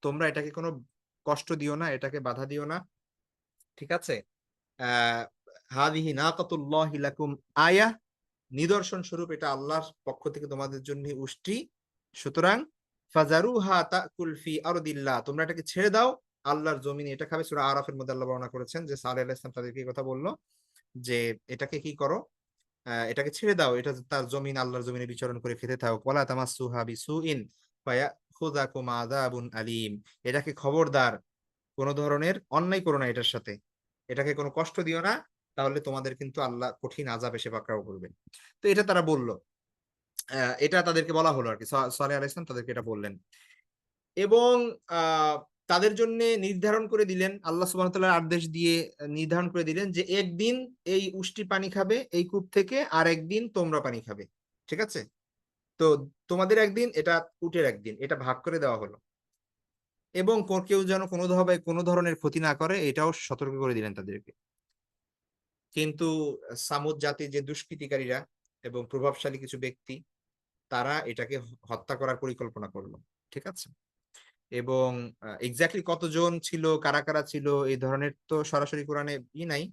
তোমরা এটাকে কোনো কষ্ট দিও না, এটাকে বাধা দিও না, ঠিক আছে। আহ হাদিহি নাকাতুল্লাহি লাকুম আয়া, নিদর্শন স্বরূপ এটা আল্লাহর পক্ষ থেকে তোমাদের জন্য উষ্টি, সুতরাং ফাজারুহা তাকুল ফি আরদিল্লাহ, তোমরা এটাকে ছেড়ে দাও আল্লাহর জমিনে, এটা খাবে। সূরা আরাফের মধ্যে আল্লাহ বর্ণনা করেছেন যে সালেহ আলাইহিস সালাম তাদেরকে এই কথা বললো যে এটাকে কি করো, এটাকে ছেড়ে দাও, এটা তার জমিন, আল্লাহর জমিনে বিচরণ করে খেতে থাকো। ওয়ালা তামাসসুহা বিসুইন ফায়াখুযাকুম আযাবুন আলীম, এটাকে খবরদার কোনো ধরনের অন্যায় করো না এটার সাথে, এটাকে কোনো কষ্ট দিও না, তাহলে তোমাদের কিন্তু আল্লাহ কঠিন আযাব এসে পাকড়াও করবে। তো এটা তারা বলল, এটা তাদেরকে বলা হলো আর কি, সালেহ আলাইহিস সালাম তাদেরকে এটা বললেন। এবং আহ তাদের জন্য নির্ধারণ করে দিলেন, আল্লাহ সুবহানাহু ওয়া তাআলার আদেশ দিয়ে নির্ধারণ করে দিলেন যে একদিন এই উষ্টি পানি খাবে এই কূপ থেকে, আর একদিন তোমরা পানি খাবে, ঠিক আছে। তো তোমাদের একদিন, এটা উটের একদিন, এটা ভাগ করে দেওয়া হলো। এবং কেউ যেন কোনোভাবে কোনো ধরনের ক্ষতি না করে এটাও সতর্ক করে দিলেন তাদেরকে। কিন্তু সামুদ জাতির যে দুষ্কৃতিকারীরা এবং প্রভাবশালী কিছু ব্যক্তি, তারা এটাকে হত্যা করার পরিকল্পনা করলো, ঠিক আছে। এবং এক্স্যাক্টলি কতজন ছিল, কারা কারা ছিল, এই ধরনের তো সরাসরি কোরআনে নাই।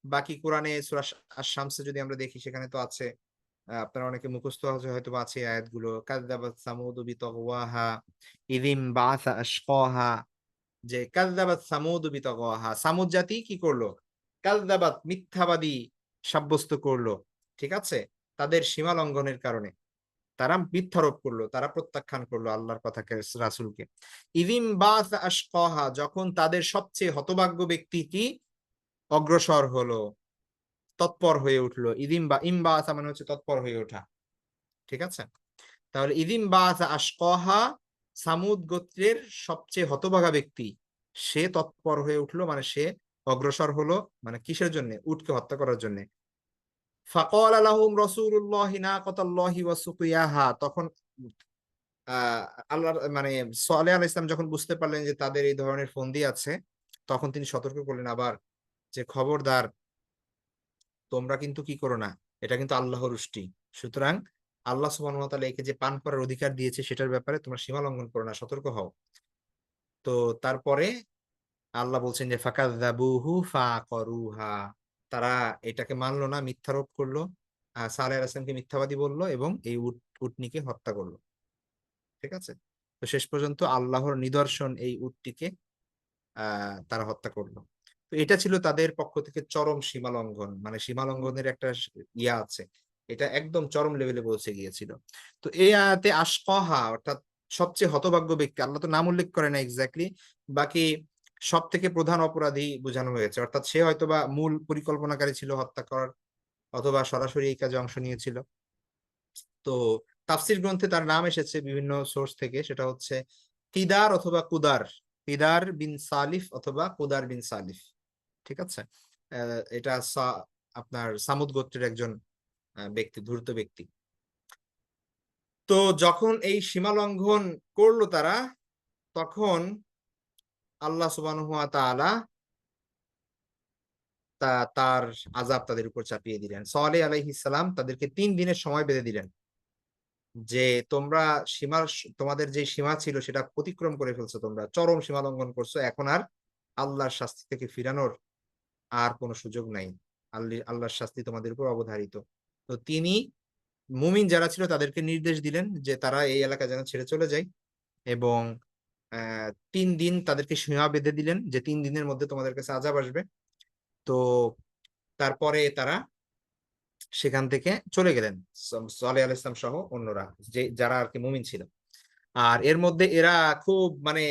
বাকি কোরআনে সূরা আশ-শামসে যদি আমরা দেখি সেখানে তো আছে, আপনারা অনেকে মুখস্থ আছে হয়তো বা আছে আয়াতগুলো, কাযযাবাত সামুদু বিতাগওয়াহা ইযিম বাআসা আশকাহা, যে কাযযাবাত সামুদু বিতাগওয়াহা, সামুদ জাতি কি করলো, কাযযাবাত মিথ্যাবাদী সাব্যস্ত করলো, ঠিক আছে, তাদের সীমা লঙ্ঘনের কারণে তারা মিথ্যারোপ করলো, তারা প্রত্যাখ্যান করলো আল্লাহর কথাকে, রাসূলকে। ইযিম বাআস আশকাহা, যখন তাদের সবচেয়ে হতভাগ্য ব্যক্তিটি অগ্রসর হলো, তৎপর হয়ে উঠলো। ইমবাআসা মানে হচ্ছে তৎপর হয়ে ওঠা, ঠিক আছে। তাহলে ইযিম বাআসা আশকাহা, সামুদ গোত্রের সবচেয়ে হতভাগা ব্যক্তি সে তৎপর হয়ে উঠলো, মানে সে অগ্রসর হলো, মানে কিসের জন্য, উটকে হত্যা করার জন্য। ফাকালা লাহুম রাসূলুল্লাহি নাকাতাল্লাহি ওয়া সুকিয়াহা, তখন আহ আল্লাহ মানে সালেহ আলাইহিস সালাম যখন বুঝতে পারলেন যে তাদের এই ধরনের ফন্দি আছে, তখন তিনি সতর্ক করলেন আবার যে খবরদার, তোমরা কিন্তু কি করো না, এটা কিন্তু আল্লাহর উষ্টি, সুতরাং আল্লাহ সুবহানাহু ওয়া তাআলা একে যে পান করার অধিকার দিয়েছে সেটার ব্যাপারে তোমরা সীমা লঙ্ঘন করো না, সতর্ক হও। তো তারপরে আল্লাহ বলছেন যে ফাকাযযাবুহু ফাআকারুহা, তারা এটাকে মানলো না, মিথ্যারোপ করলো, সালেহ আলাইহিস সালামকে মিথ্যাবাদী বললো এবং এই উটনিকে হত্যা করলো, ঠিক আছে। তো শেষ পর্যন্ত আল্লাহর নিদর্শন এই উটটিকে তারা হত্যা করলো। তো এটা ছিল তাদের পক্ষ থেকে চরম সীমা লঙ্ঘন, মানে সীমা লঙ্ঘনের একটা ইয়া আছে, এটা একদম চরম লেভেলে পৌঁছে গিয়েছিল। তো এই আয়াতে আশকাহা অর্থাৎ সবচেয়ে হতভাগ্য ব্যক্তি, আল্লাহ তো নাম উল্লেখ করে না এক্স্যাক্টলি, বাকি সব থেকে প্রধান অপরাধী বোঝানো হয়েছে, অর্থাৎ সে হয়তোবা মূল পরিকল্পনাকারী ছিল হত্যা করার, অথবা সরাসরি এই কাজে অংশ নিয়েছিল। তো তাফসির গ্রন্থে তার নাম এসেছে বিভিন্ন সোর্স থেকে, সেটা হচ্ছে কিদার অথবা কুদার, কিদার বিন সালিফ অথবা কুদার বিন সালিফ, ঠিক আছে। এটা আপনার সামুদ গোত্রের একজন ব্যক্তি, ধূর্ত ব্যক্তি। তো যখন এই সীমা লঙ্ঘন করলো তারা, তখন আল্লাহ সুবহানাহু ওয়া তাআলা তার আযাব তাদের উপর চাপিয়ে দিলেন। সালেহ আলাইহিস সালাম তাদেরকে 3 দিনের সময় বেঁধে দিলেন যে তোমরা তোমাদের যে সীমা ছিল সেটা অতিক্রম করে ফেলছো, তোমরা চরম সীমা লঙ্ঘন করছো, এখন আর আল্লাহর শাস্তি থেকে ফিরানোর আর কোনো সুযোগ নাই, আল্লাহর শাস্তি তোমাদের উপর অবধারিত। তো তিনি মুমিন যারা ছিল তাদেরকে নির্দেশ দিলেন যে তারা এই এলাকা যেন ছেড়ে চলে যায়, এবং 3 দিন তাদেরকে সীমা বেঁধে দিলেন যে 3 দিনের মধ্যে তোমাদের কাছে আযাব আসবে। তো তারপরে তারা সেখান থেকে চলে গেলেন, সালেহ আলাইহিস সালাম সহ অন্যরা, যে যারা আর কি মুমিন ছিল। আর এর মধ্যে এরা খুব মানে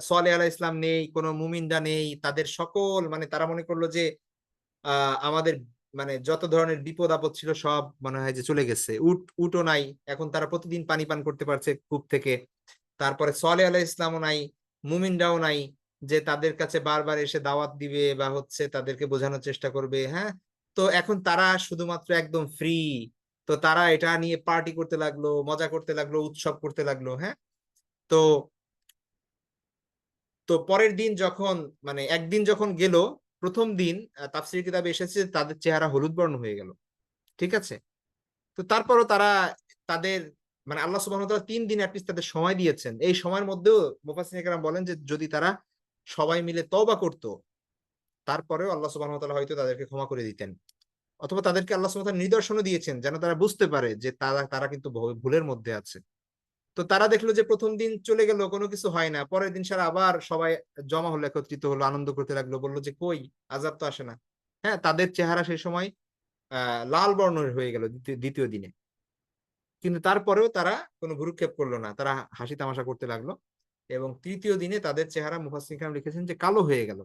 সালেহ আলাইহিস সালাম নেই, কোনো মুমিনরা নেই, তাদের সকল মানে তারা মনে করলো যে আমাদের মানে যত ধরনের বিপদ আপদ ছিল সব মনে হয় যে চলে গেছে, উটও নাই, এখন তারা প্রতিদিন পানি পান করতে পারছে কূপ থেকে। তারপরে সালেহ আলাইহিস সালামও নাই, মুমিনরাও নাই, যে তাদের কাছে বারবার এসে দাওয়াত দিবে বা হচ্ছে তাদেরকে বোঝানোর চেষ্টা করবে, হ্যাঁ। তো এখন তারা শুধুমাত্র একদম ফ্রি, তো তারা এটা নিয়ে পার্টি করতে লাগলো, মজা করতে লাগলো, উৎসব করতে লাগলো। হ্যাঁ, তো তো পরের দিন যখন মানে একদিন যখন গেল, প্রথম দিন তাফসীর কিতাবে এসেছে তাদের চেহারা হলুদ বর্ণ হয়ে গেল। ঠিক আছে, তো তারপরও তারা তাদের মানে আল্লাহ সুবহানাহু ওয়া তাআলা 3 দিন অ্যাটলিস্ট তাদের সময় দিয়েছেন। এই সময়ের মধ্যেও মুফাসসিরিনে কেরাম বলেন যে যদি তারা সবাই মিলে তওবা করত, তারপরেও আল্লাহ সুবহানাহু ওয়া তাআলা হয়তো তাদেরকে ক্ষমা করে দিতেন। অথবা তাদেরকে আল্লাহ সুবহানাহু ওয়া তাআলা নিদর্শনও দিয়েছেন যেন তারা বুঝতে পারে যে তারা তারা কিন্তু ভুলের মধ্যে আছে। তো তারা দেখলো যে প্রথম দিন চলে গেল, কোনো কিছু হয় না। পরের দিন সারা আবার সবাই জমা হলো, একত্রিত হলো, আনন্দ করতে লাগলো, বললো যে কই আযাব তো আসে না। হ্যাঁ, তাদের চেহারা সেই সময় লাল বর্ণের হয়ে গেল দ্বিতীয় দিনে। কিন্তু তারপরেও তারা কোনো ভ্রুক্ষেপ করলো না, তারা হাসি তামাশা করতে লাগলো। এবং তৃতীয় দিনে তাদের চেহারা মুফাসসিরিন কেরাম লিখেছেন যে কালো হয়ে গেল।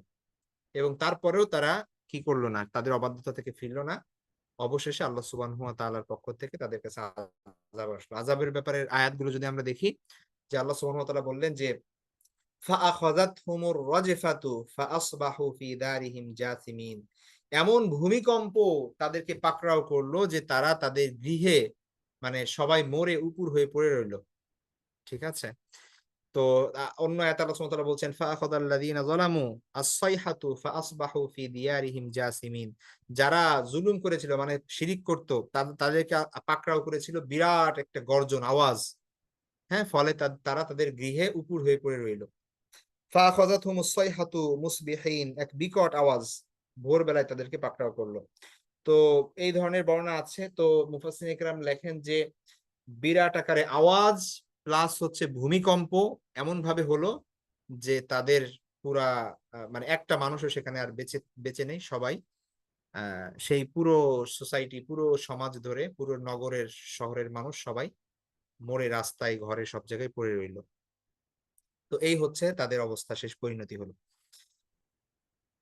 এবং তারপরেও তারা কি করলো না, তাদের অবাধ্যতা থেকে ফিরলো না। অবশেষে আল্লাহ সুবহানাহু ওয়া তাআলার পক্ষ থেকে তাদের কাছে আযাব আসলো। আযাবের ব্যাপারে আয়াতগুলো যদি আমরা দেখি, যে আল্লাহ সুবহানাহু ওয়া তাআলা বললেন যে ফাআখাযাতহুমুর রাজফাতু ফাআসবাহু ফি দারিহিম জাসিমিন। এমন ভূমিকম্প তাদেরকে পাকড়াও করলো যে তারা তাদের গৃহে মানে সবাই মরে উপুড় হয়ে পড়ে রইল। ঠিক আছে? তো অন্য আয়াতে আল্লাহ সুবহানাহু ওয়া তাআলা বলছেন ফাআখাযাল্লাযীনা যালামু আস-সাইহাতু ফাআসবাহু ফি দিয়ারিহিম জাসিমিন। যারা জুলুম করেছিল মানে শিরিক করত, তাদেরকে পাকড়াও করেছিল বিরাট একটা গর্জন আওয়াজ। হ্যাঁ, ফলে তারা তাদের গৃহে উপুড় হয়ে পড়ে রইল। ফাআখাযাতহুমুস সাইহাতু মুসবিহিন, এক বিকট আওয়াজ ভোরবেলায় তাদেরকে পাকড়াও করলো। তো এই ধরনের বর্ণনা আছে। তো মুফাসসিরিনে কেরাম লেখেন যে বিরাট আকারে আওয়াজ প্লাস হচ্ছে ভূমিকম্প এমন ভাবে হলো যে তাদের পুরা মানে একটা মানুষও সেখানে আর বেঁচে বেঁচে নেই। সবাই সেই পুরো সোসাইটি, পুরো সমাজ ধরে পুরো নগরের শহরের মানুষ সবাই মরে রাস্তায় ঘরে সব জায়গায় পড়ে রইল। তো এই হচ্ছে তাদের অবস্থা, শেষ পরিণতি হলো।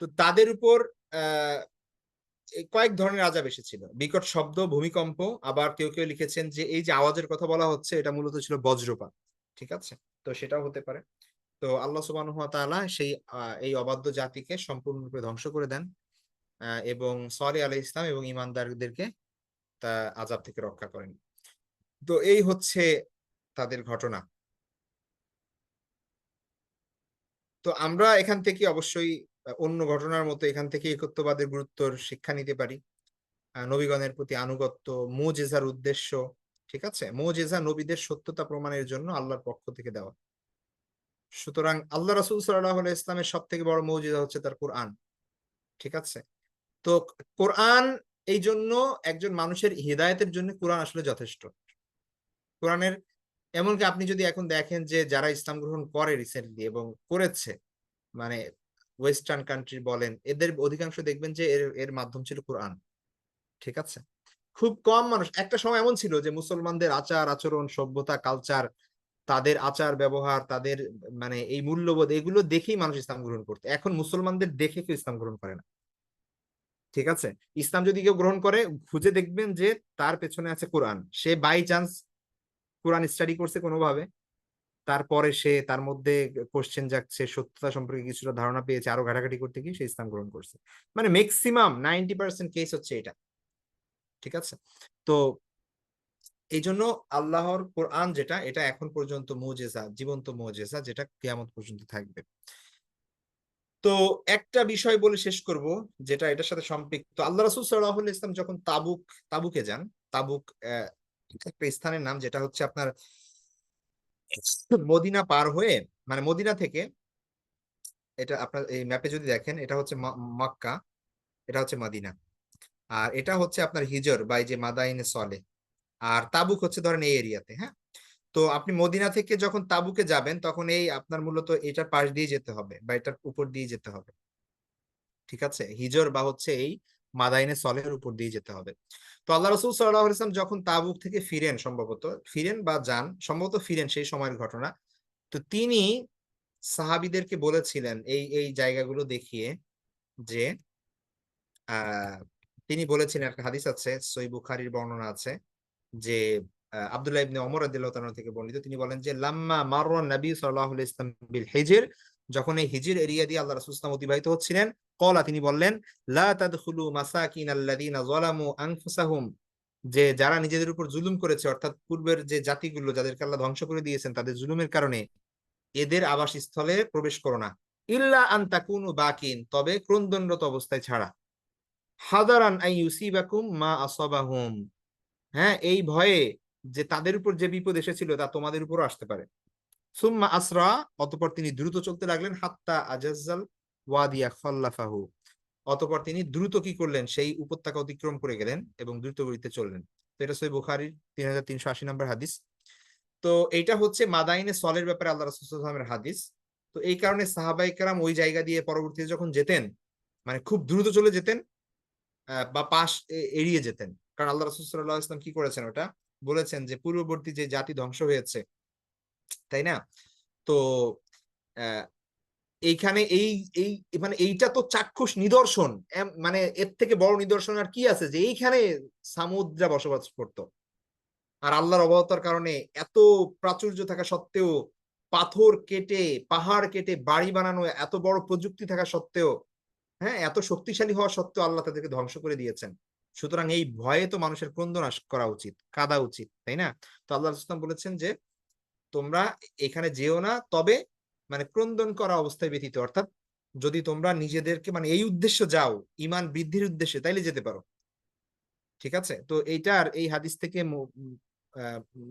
তো তাদের উপর আহ কয়েক ধরনের আযাব এসেছিল, বিকট শব্দ, ভূমিকম্প। আবার কেউ কেউ লিখেছেন যে এই যে আওয়াজের কথা বলা হচ্ছে এটা মূলত ছিল বজ্রপাত। ঠিক আছে, তো সেটাও হতে পারে। তো আল্লাহ সুবহানাহু ওয়া তাআলা সেই এই অবাধ্য জাতিকে সম্পূর্ণরূপে ধ্বংস করে দেন এবং সলিহ আলাইহিস ইসলাম এবং ঈমানদারদেরকে তা আযাব থেকে রক্ষা করেন। তো এই হচ্ছে তাদের ঘটনা। তো আমরা এখান থেকে অবশ্যই অন্য ঘটনার মতো এখান থেকে একত্ববাদের গুরুত্বর শিক্ষা নিতে পারি। নবীগণের প্রতি আনুগত্য, মুজিজার উদ্দেশ্য। ঠিক আছে, মুজিজা নবীদের সত্যতা প্রমাণের জন্য আল্লাহর পক্ষ থেকে দেওয়া। সুতরাং আল্লাহ রাসূল সাল্লাল্লাহু আলাইহি ইসলামের সব থেকে বড় মুজিজা হচ্ছে তার কোরআন। ঠিক আছে, তো কোরআন এই জন্য একজন মানুষের হিদায়তের জন্য কোরআন আসলে যথেষ্ট। কোরআনের এমনকি আপনি যদি এখন দেখেন যে যারা ইসলাম গ্রহণ করে রিসেন্টলি এবং করেছে মানে ওয়েস্টার্ন কান্ট্রি বলেন, এদের অধিকাংশ দেখবেন যে এর এর মাধ্যম ছিল কোরআন। ঠিক আছে, খুব কম মানুষ, একটা সময় এমন ছিল যে মুসলমানদের আচার আচরণ, সভ্যতা, কালচার, তাদের আচার ব্যবহার, তাদের মানে এই মূল্যবোধ, এগুলো দেখেই মানুষ ইসলাম গ্রহণ করতো। এখন মুসলমানদের দেখে কেউ ইসলাম গ্রহণ করে না। ঠিক আছে, ইসলাম যদি কেউ গ্রহণ করে খুঁজে দেখবেন যে তার পেছনে আছে কোরআন। সে বাই চান্স কোরআন স্টাডি করছে কোনোভাবে, তারপরে সে তার মধ্যে কোশ্চেন যাচ্ছে, সত্যতা সম্পর্কে কিছুটা ধারণা পেয়েছে, আরো ঘাটাঘাটি করতে গিয়ে সে ইসলাম গ্রহণ করছে। মানে ম্যাক্সিমাম 90% কেস হচ্ছে এটা। ঠিক আছে, তো এই জন্য আল্লাহর কোরআন যেটা, এটা এখন পর্যন্ত মুজিজা, জীবন্ত মুজিজা, যেটা কিয়ামত পর্যন্ত থাকবে। তো একটা বিষয় বলে শেষ করব যেটা এটার সাথে সম্পৃক্ত। আল্লাহ রাসূল সাল্লাল্লাহু আলাইহি ওয়াসাল্লাম যখন তাবুকে যান, তাবুক একটা স্থানের নাম, যেটা হচ্ছে আপনার মদিনা পার হয়ে মানে মদিনা থেকে, এটা আপনার এই ম্যাপে যদি দেখেন এটা হচ্ছে মক্কা, এটা হচ্ছে মদিনা, আর এটা হচ্ছে আপনার হিজর বা এই যে মাদাইনে সলে, আর তাবুক হচ্ছে ধরেন এই এরিয়াতে। হ্যাঁ, তো আপনি মদিনা থেকে যখন তাবুকে যাবেন তখন এই আপনার মূলত এটার পাশ দিয়ে যেতে হবে বা এটার উপর দিয়ে যেতে হবে। ঠিক আছে, হিজর বা হচ্ছে এই মাদাইনে সলের উপর দিয়ে যেতে হবে। তো আল্লাহ রসুল সাল্লাল্লাহু আলাইহি ওয়াসাল্লাম যখন তাবুক থেকে ফিরেন, সম্ভবত ফিরেন বা যান, সম্ভবত ফিরেন, সেই সময়ের ঘটনা। তো তিনি সাহাবীদেরকে বলেছিলেন এই এই জায়গাগুলো দেখিয়ে যে আহ তিনি বলেছিলেন, একটা হাদিস আছে, সহিহ বুখারীর বর্ণনা আছে যে আব্দুল্লাহ ইবনে ওমর রাদিয়াল্লাহু তাআলা থেকে বর্ণিত, তিনি বলেন যে লাম্মা মাররা নবী সাল্লাল্লাহু আলাইহি ওয়াসাল্লাম বিল হিজর, যখন এই হিজর এরিয়া দিয়ে আল্লাহ রাসূল সাল্লাল্লাহু আলাইহি ওয়াসাল্লাম অতিবাহিত হচ্ছিলেন, ক্বালা, তিনি বললেন, লা তাদখুলু মাসাকিন আল্লাযিনা যালামু আনফুসাহুম যে যারা নিজেদের উপর জুলুম করেছে, অর্থাৎ পূর্বের যে জাতিগুলো যাদেরকে আল্লাহ ধ্বংস করে দিয়েছেন তাদের জুলুমের কারণে, এদের আবাসস্থলে প্রবেশ করো না, ইল্লা আন তাকুনু বাকিন, তবে ক্রন্দনরত অবস্থায় ছাড়া, হাদারান আই ইউসিবাকুম মা আসাবাহুম, হ্যাঁ, এই ভয়ে যে তাদের উপর যে বিপদ এসেছিল তা তোমাদের উপরও আসতে পারে। সুম্মা আসরা, অতঃপর তিনি দ্রুত চলতে লাগলেন, হাত্তা আজাজ্জাল ওয়াদিয়া খাল্লাফাহু, অতঃপর তিনি দ্রুত কি করলেন, সেই উপত্যকা অতিক্রম করে গেলেন এবং দ্রুত গতিতে চললেন। তো এটা সহিহ বুখারীর 3380 নম্বর হাদিস। তো এইটা হচ্ছে মাদাইনে সলের ব্যাপারে আল্লাহ রাসূল সাল্লাল্লাহু আলাইহি ওয়াসাল্লামের হাদিস। তো এই কারণে সাহাবায়ে কেরাম ওই জায়গা দিয়ে পরবর্তীতে যখন যেতেন, মানে খুব দ্রুত চলে যেতেন, বা পাশ এড়িয়ে যেতেন। কারণ আল্লাহ রাসূল সাল্লাল্লাহু আলাইহি ওয়াসাল্লাম কি করেছেন, ওটা বলেছেন যে পূর্ববর্তী যে জাতি ধ্বংস হয়েছে, তাই না? তো আহ, এইখানে এই এই মানে এইটা তো চাক্ষুষ নিদর্শন, মানে এর থেকে বড় নিদর্শন আর কি আছে, যে এইখানে সামুদ্রা বসবাস করতো। আর আল্লাহর অবতার কারণে এত প্রাচুর্য থাকা সত্ত্বেও, পাথর কেটে পাহাড় কেটে বাড়ি বানানো এত বড় প্রযুক্তি থাকা সত্ত্বেও, হ্যাঁ, এত শক্তিশালী হওয়া সত্ত্বেও আল্লাহ তাদেরকে ধ্বংস করে দিয়েছেন। সুতরাং এই ভয়ে তো মানুষের ক্রন্দন করা উচিত, কাঁদা উচিত, তাই না? তো আল্লাহ রাসূল বলেছেন যে তোমরা এখানে যেও না, তবে মানে ক্রন্দন করা অবস্থায় ব্যতীত, অর্থাৎ যদি তোমরা নিজেদেরকে মানে এই উদ্দেশ্য যাও, ইমান বৃদ্ধির উদ্দেশ্যে, তাইলে যেতে পারো। ঠিক আছে? তো এইটার এই হাদিস থেকে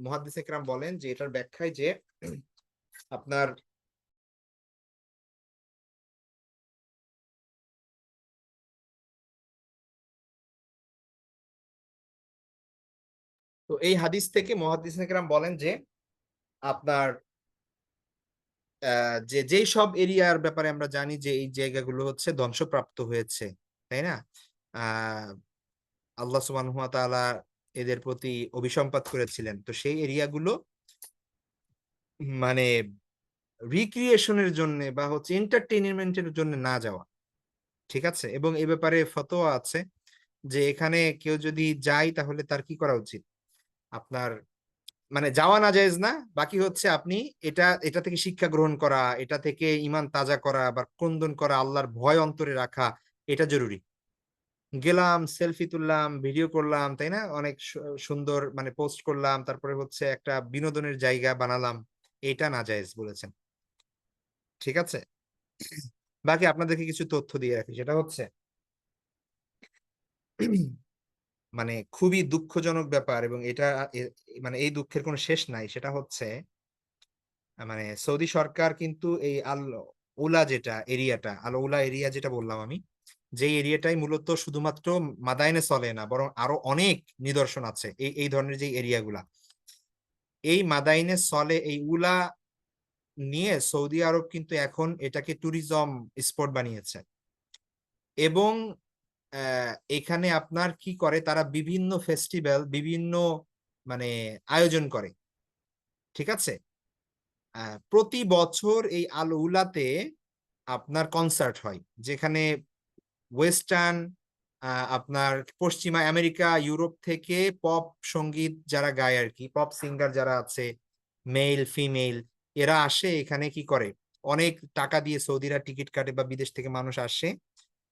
মুহাদ্দিস একরাম বলেন যে এটার ব্যাখ্যায় যে আপনার তো এই হাদিস থেকে মুহাদ্দিস একরাম বলেন যে আপনার যে যেই সব এরিয়ার ব্যাপারে আমরা জানি যে এই জায়গাগুলো হচ্ছে ধ্বংসপ্রাপ্ত হয়েছে, তাই না? আহ আল্লাহ সুবহানাহু ওয়া তাআলা এদের প্রতি অভিসম্পাত করেছিলেন, তো সেই এরিয়াগুলো মানে রিক্রিয়েশনের জন্য বা হচ্ছে এন্টারটেইনমেন্টের জন্য না যাওয়া। ঠিক আছে? এবং এই ব্যাপারে ফতোয়া আছে যে এখানে কেউ যদি যায় তাহলে তার কি করা উচিত, আপনার মানে যাওয়া না জায়েজ না, বাকি হচ্ছে আপনি এটা থেকে শিক্ষা গ্রহণ করা, এটা থেকে ঈমান তাজা করা বা ক্রন্দন করা, আল্লাহর ভয় অন্তরে রাখা, এটা জরুরি। গেলাম, সেলফি তুললাম, ভিডিও করলাম, তাই না, অনেক সুন্দর মানে পোস্ট করলাম, তারপরে হচ্ছে একটা বিনোদনের জায়গা বানালাম, এটা নাজায়েজ বলেছেন। ঠিক আছে? বাকি আপনাদেরকে কিছু তথ্য দিয়ে রাখি, সেটা হচ্ছে মানে খুবই দুঃখজনক ব্যাপার, এবং এটা মানে এই দুঃখের কোনো শেষ নাই, সেটা হচ্ছে মানে সৌদি সরকার কিন্তু এই আল উলা যেটা এরিয়াটা, আল উলা এরিয়া যেটা বললাম আমি, যে এরিয়াটাই মূলত শুধুমাত্র মাদাইনে চলে না, বরং আরো অনেক নিদর্শন আছে এই এই ধরনের যে এরিয়াগুলা, এই মাদাইনে চলে, এই উলা নিয়ে সৌদি আরব কিন্তু এখন এটাকে ট্যুরিজম স্পট বানিয়েছে। এবং এখানে আপনার কি করে, তারা বিভিন্ন ফেস্টিভ্যাল, বিভিন্ন মানে আয়োজন করে। ঠিক আছে? প্রতি বছর এই আল উলাতে আপনার কনসার্ট হয়, যেখানে ওয়েস্টার্ন, আপনার পশ্চিমা আমেরিকা, ইউরোপ থেকে পপ সঙ্গীত যারা গায় আর কি, পপ সিঙ্গার যারা আছে, মেল ফিমেল, এরা আসে এখানে, কি করে, অনেক টাকা দিয়ে সৌদিরা টিকিট কাটে বা বিদেশ থেকে মানুষ আসে।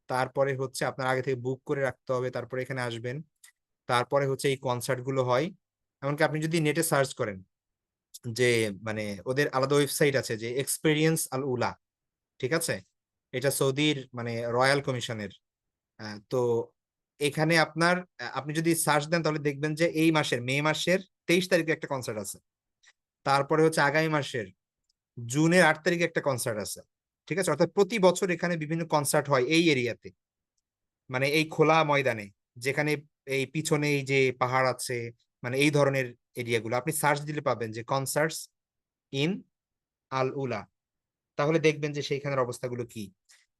তারপরে হচ্ছে আপনার আগে থেকে বুক করে রাখতে হবে, তারপরে এখানে আসবেন। তারপরে হচ্ছে এই কনসার্ট গুলো হয়। এমনকি আপনি যদি নেটে সার্চ করেন যে মানে ওদের আলাদা ওয়েবসাইট আছে যে এক্সপেরিয়েন্স আল উলা, ঠিক আছে, এটা সৌদির মানে রয়্যাল কমিশনের। তো এখানে আপনার আপনি যদি সার্চ দেন তাহলে দেখবেন যে এই মাসের মে মাসের 23 তারিখে একটা কনসার্ট আছে। তারপরে হচ্ছে আগামী মাসের জুনের 8 তারিখে একটা কনসার্ট আছে। ঠিক আছে? অর্থাৎ প্রতি বছর এখানে বিভিন্ন কনসার্ট হয় এই এরিয়াতে, মানে এই খোলা ময়দানে, যেখানে এই পিছনে এই যে পাহাড় আছে, মানে এই ধরনের এরিয়াগুলো আপনি সার্চ দিলে পাবেন যে কনসার্টস ইন আল উলা। তাহলে দেখবেন যে সেইখানের অবস্থাগুলো কি।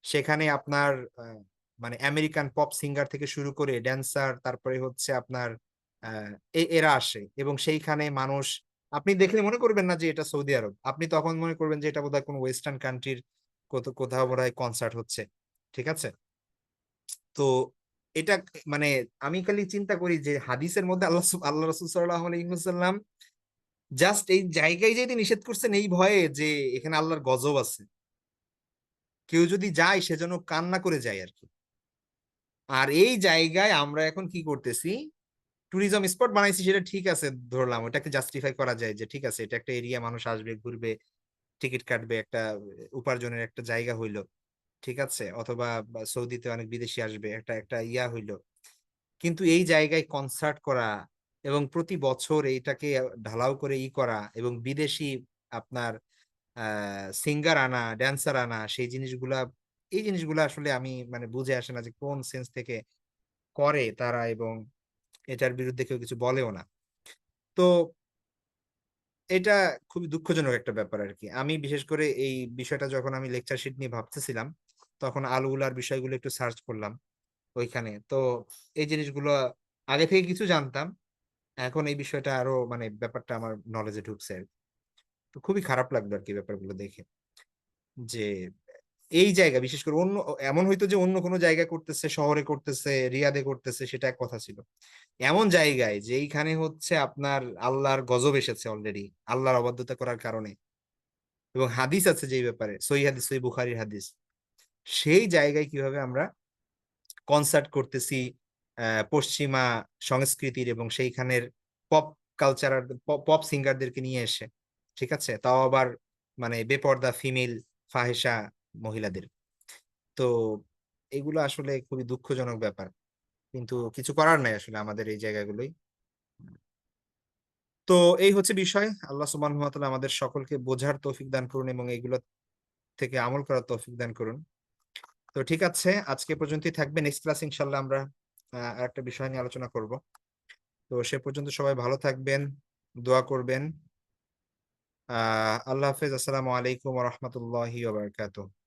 সেখানে আপনার আহ, মানে আমেরিকান পপ সিঙ্গার থেকে শুরু করে ড্যান্সার, তারপরে হচ্ছে আপনার এরা আসে, এবং সেইখানে মানুষ, আপনি দেখলে মনে করবেন না যে এটা সৌদি আরব, আপনি তখন মনে করবেন যে এটা বোধহয় কোনো ওয়েস্টার্ন কান্ট্রির কোথাও বোধহয় কনসার্ট হচ্ছে। ঠিক আছে? তো এটা মানে আমি খালি চিন্তা করি যে হাদিসের মধ্যে আল্লাহ রাসূল সাল্লাল্লাহু আলাইহি ওয়াসাল্লাম জাস্ট এই জায়গায় যেতে নিষেধ করছেন এই ভয়ে যে এখানে আল্লাহর গজব আছে, কেউ যদি যায় সেজন্য কান্না করে যায় আর কি। আর এই জায়গায় আমরা এখন কি করতেছি, ট্যুরিজম স্পট বানাইছি সেটা ঠিক আছে ধরলাম। ওটাকে জাস্টিফাই করা যায় যে ঠিক আছে এটা একটা এরিয়া মানুষ আসবে, ঘুরবে, টিকিট কাটবে, একটা উপার্জনের একটা জায়গা হইলো। ঠিক আছে? অথবা সৌদিতে অনেক বিদেশী আসবে। একটা একটা ইয়া হইলো। কিন্তু এই জায়গায় কনসার্ট করা এবং প্রতি বছর এইটাকে ঢালাও করে করা এবং বিদেশি আপনার আ সিঙ্গার আনা, ড্যান্সার আনা সেই জিনিসগুলা এই জিনিসগুলা আসলে আমি মানে বুঝে আসে না যে কোন সেন্স থেকে করে তারা এবং এটার বিরুদ্ধে কেউ কিছু বলেও না। তো এটা খুবই দুঃখজনক একটা ব্যাপার আরকি। আমি বিশেষ করে এই বিষয়টা যখন আমি লেকচার শিট নিয়ে ভাবতেছিলাম, তখন আল-উলার বিষয়গুলো একটু সার্চ করলাম ওইখানে। তো এই জিনিসগুলো আগে থেকে কিছু জানতাম। এখন এই বিষয়টা আরো মানে ব্যাপারটা আমার নলেজে ঢুকছে আরকি। তো খুবই খারাপ লাগলো আরকি ব্যাপারগুলো দেখে। যে এই জায়গা বিশেষ করে এমন হইতো যে অন্য কোন জায়গায় করতেছে, শহরে করতেছে, রিয়াদে করতেছে সেটা এক কথা ছিল। এমন জায়গায় যেইখানে হচ্ছে আপনার আল্লাহর গজব এসেছে অলরেডি আল্লাহর অবাধ্যতা করার কারণে এবং হাদিস আছে যেই ব্যাপারে সহিহ হাদিস, সহিহ বুখারীর হাদিস। সেই জায়গায় কিভাবে আমরা কনসার্ট করতেছি পশ্চিমা সংস্কৃতির এবং সেইখানের পপ কালচারাল পপ সিঙ্গারদেরকে নিয়ে এসে। ঠিক আছে? তাও আবার মানে বেপর্দা ফিমেল ফাহেসা মহিলাদের। তো এগুলো আসলে খুবই দুঃখজনক ব্যাপার। কিন্তু কিছু করার নাই আসলে আমাদের এই জায়গাগুলোই। তো এই হচ্ছে বিষয়। আল্লাহ সুবহানাহু ওয়া তাআলা আমাদের সকলকে বোঝার তৌফিক দান করুন এবং এগুলো থেকে আমল করার তৌফিক দান করুন। তো ঠিক আছে, আজকে এ পর্যন্তই থাকবে। নেক্সট ক্লাসে ইনশাআল্লাহ আমরা আরেকটা বিষয় নিয়ে আলোচনা করব। তো সে পর্যন্ত সবাই ভালো থাকবেন, দোয়া করবেন। আল্লাহ হাফেজ। আসসালামু আলাইকুম ওয়া রাহমাতুল্লাহি ওয়া বারাকাতুহু।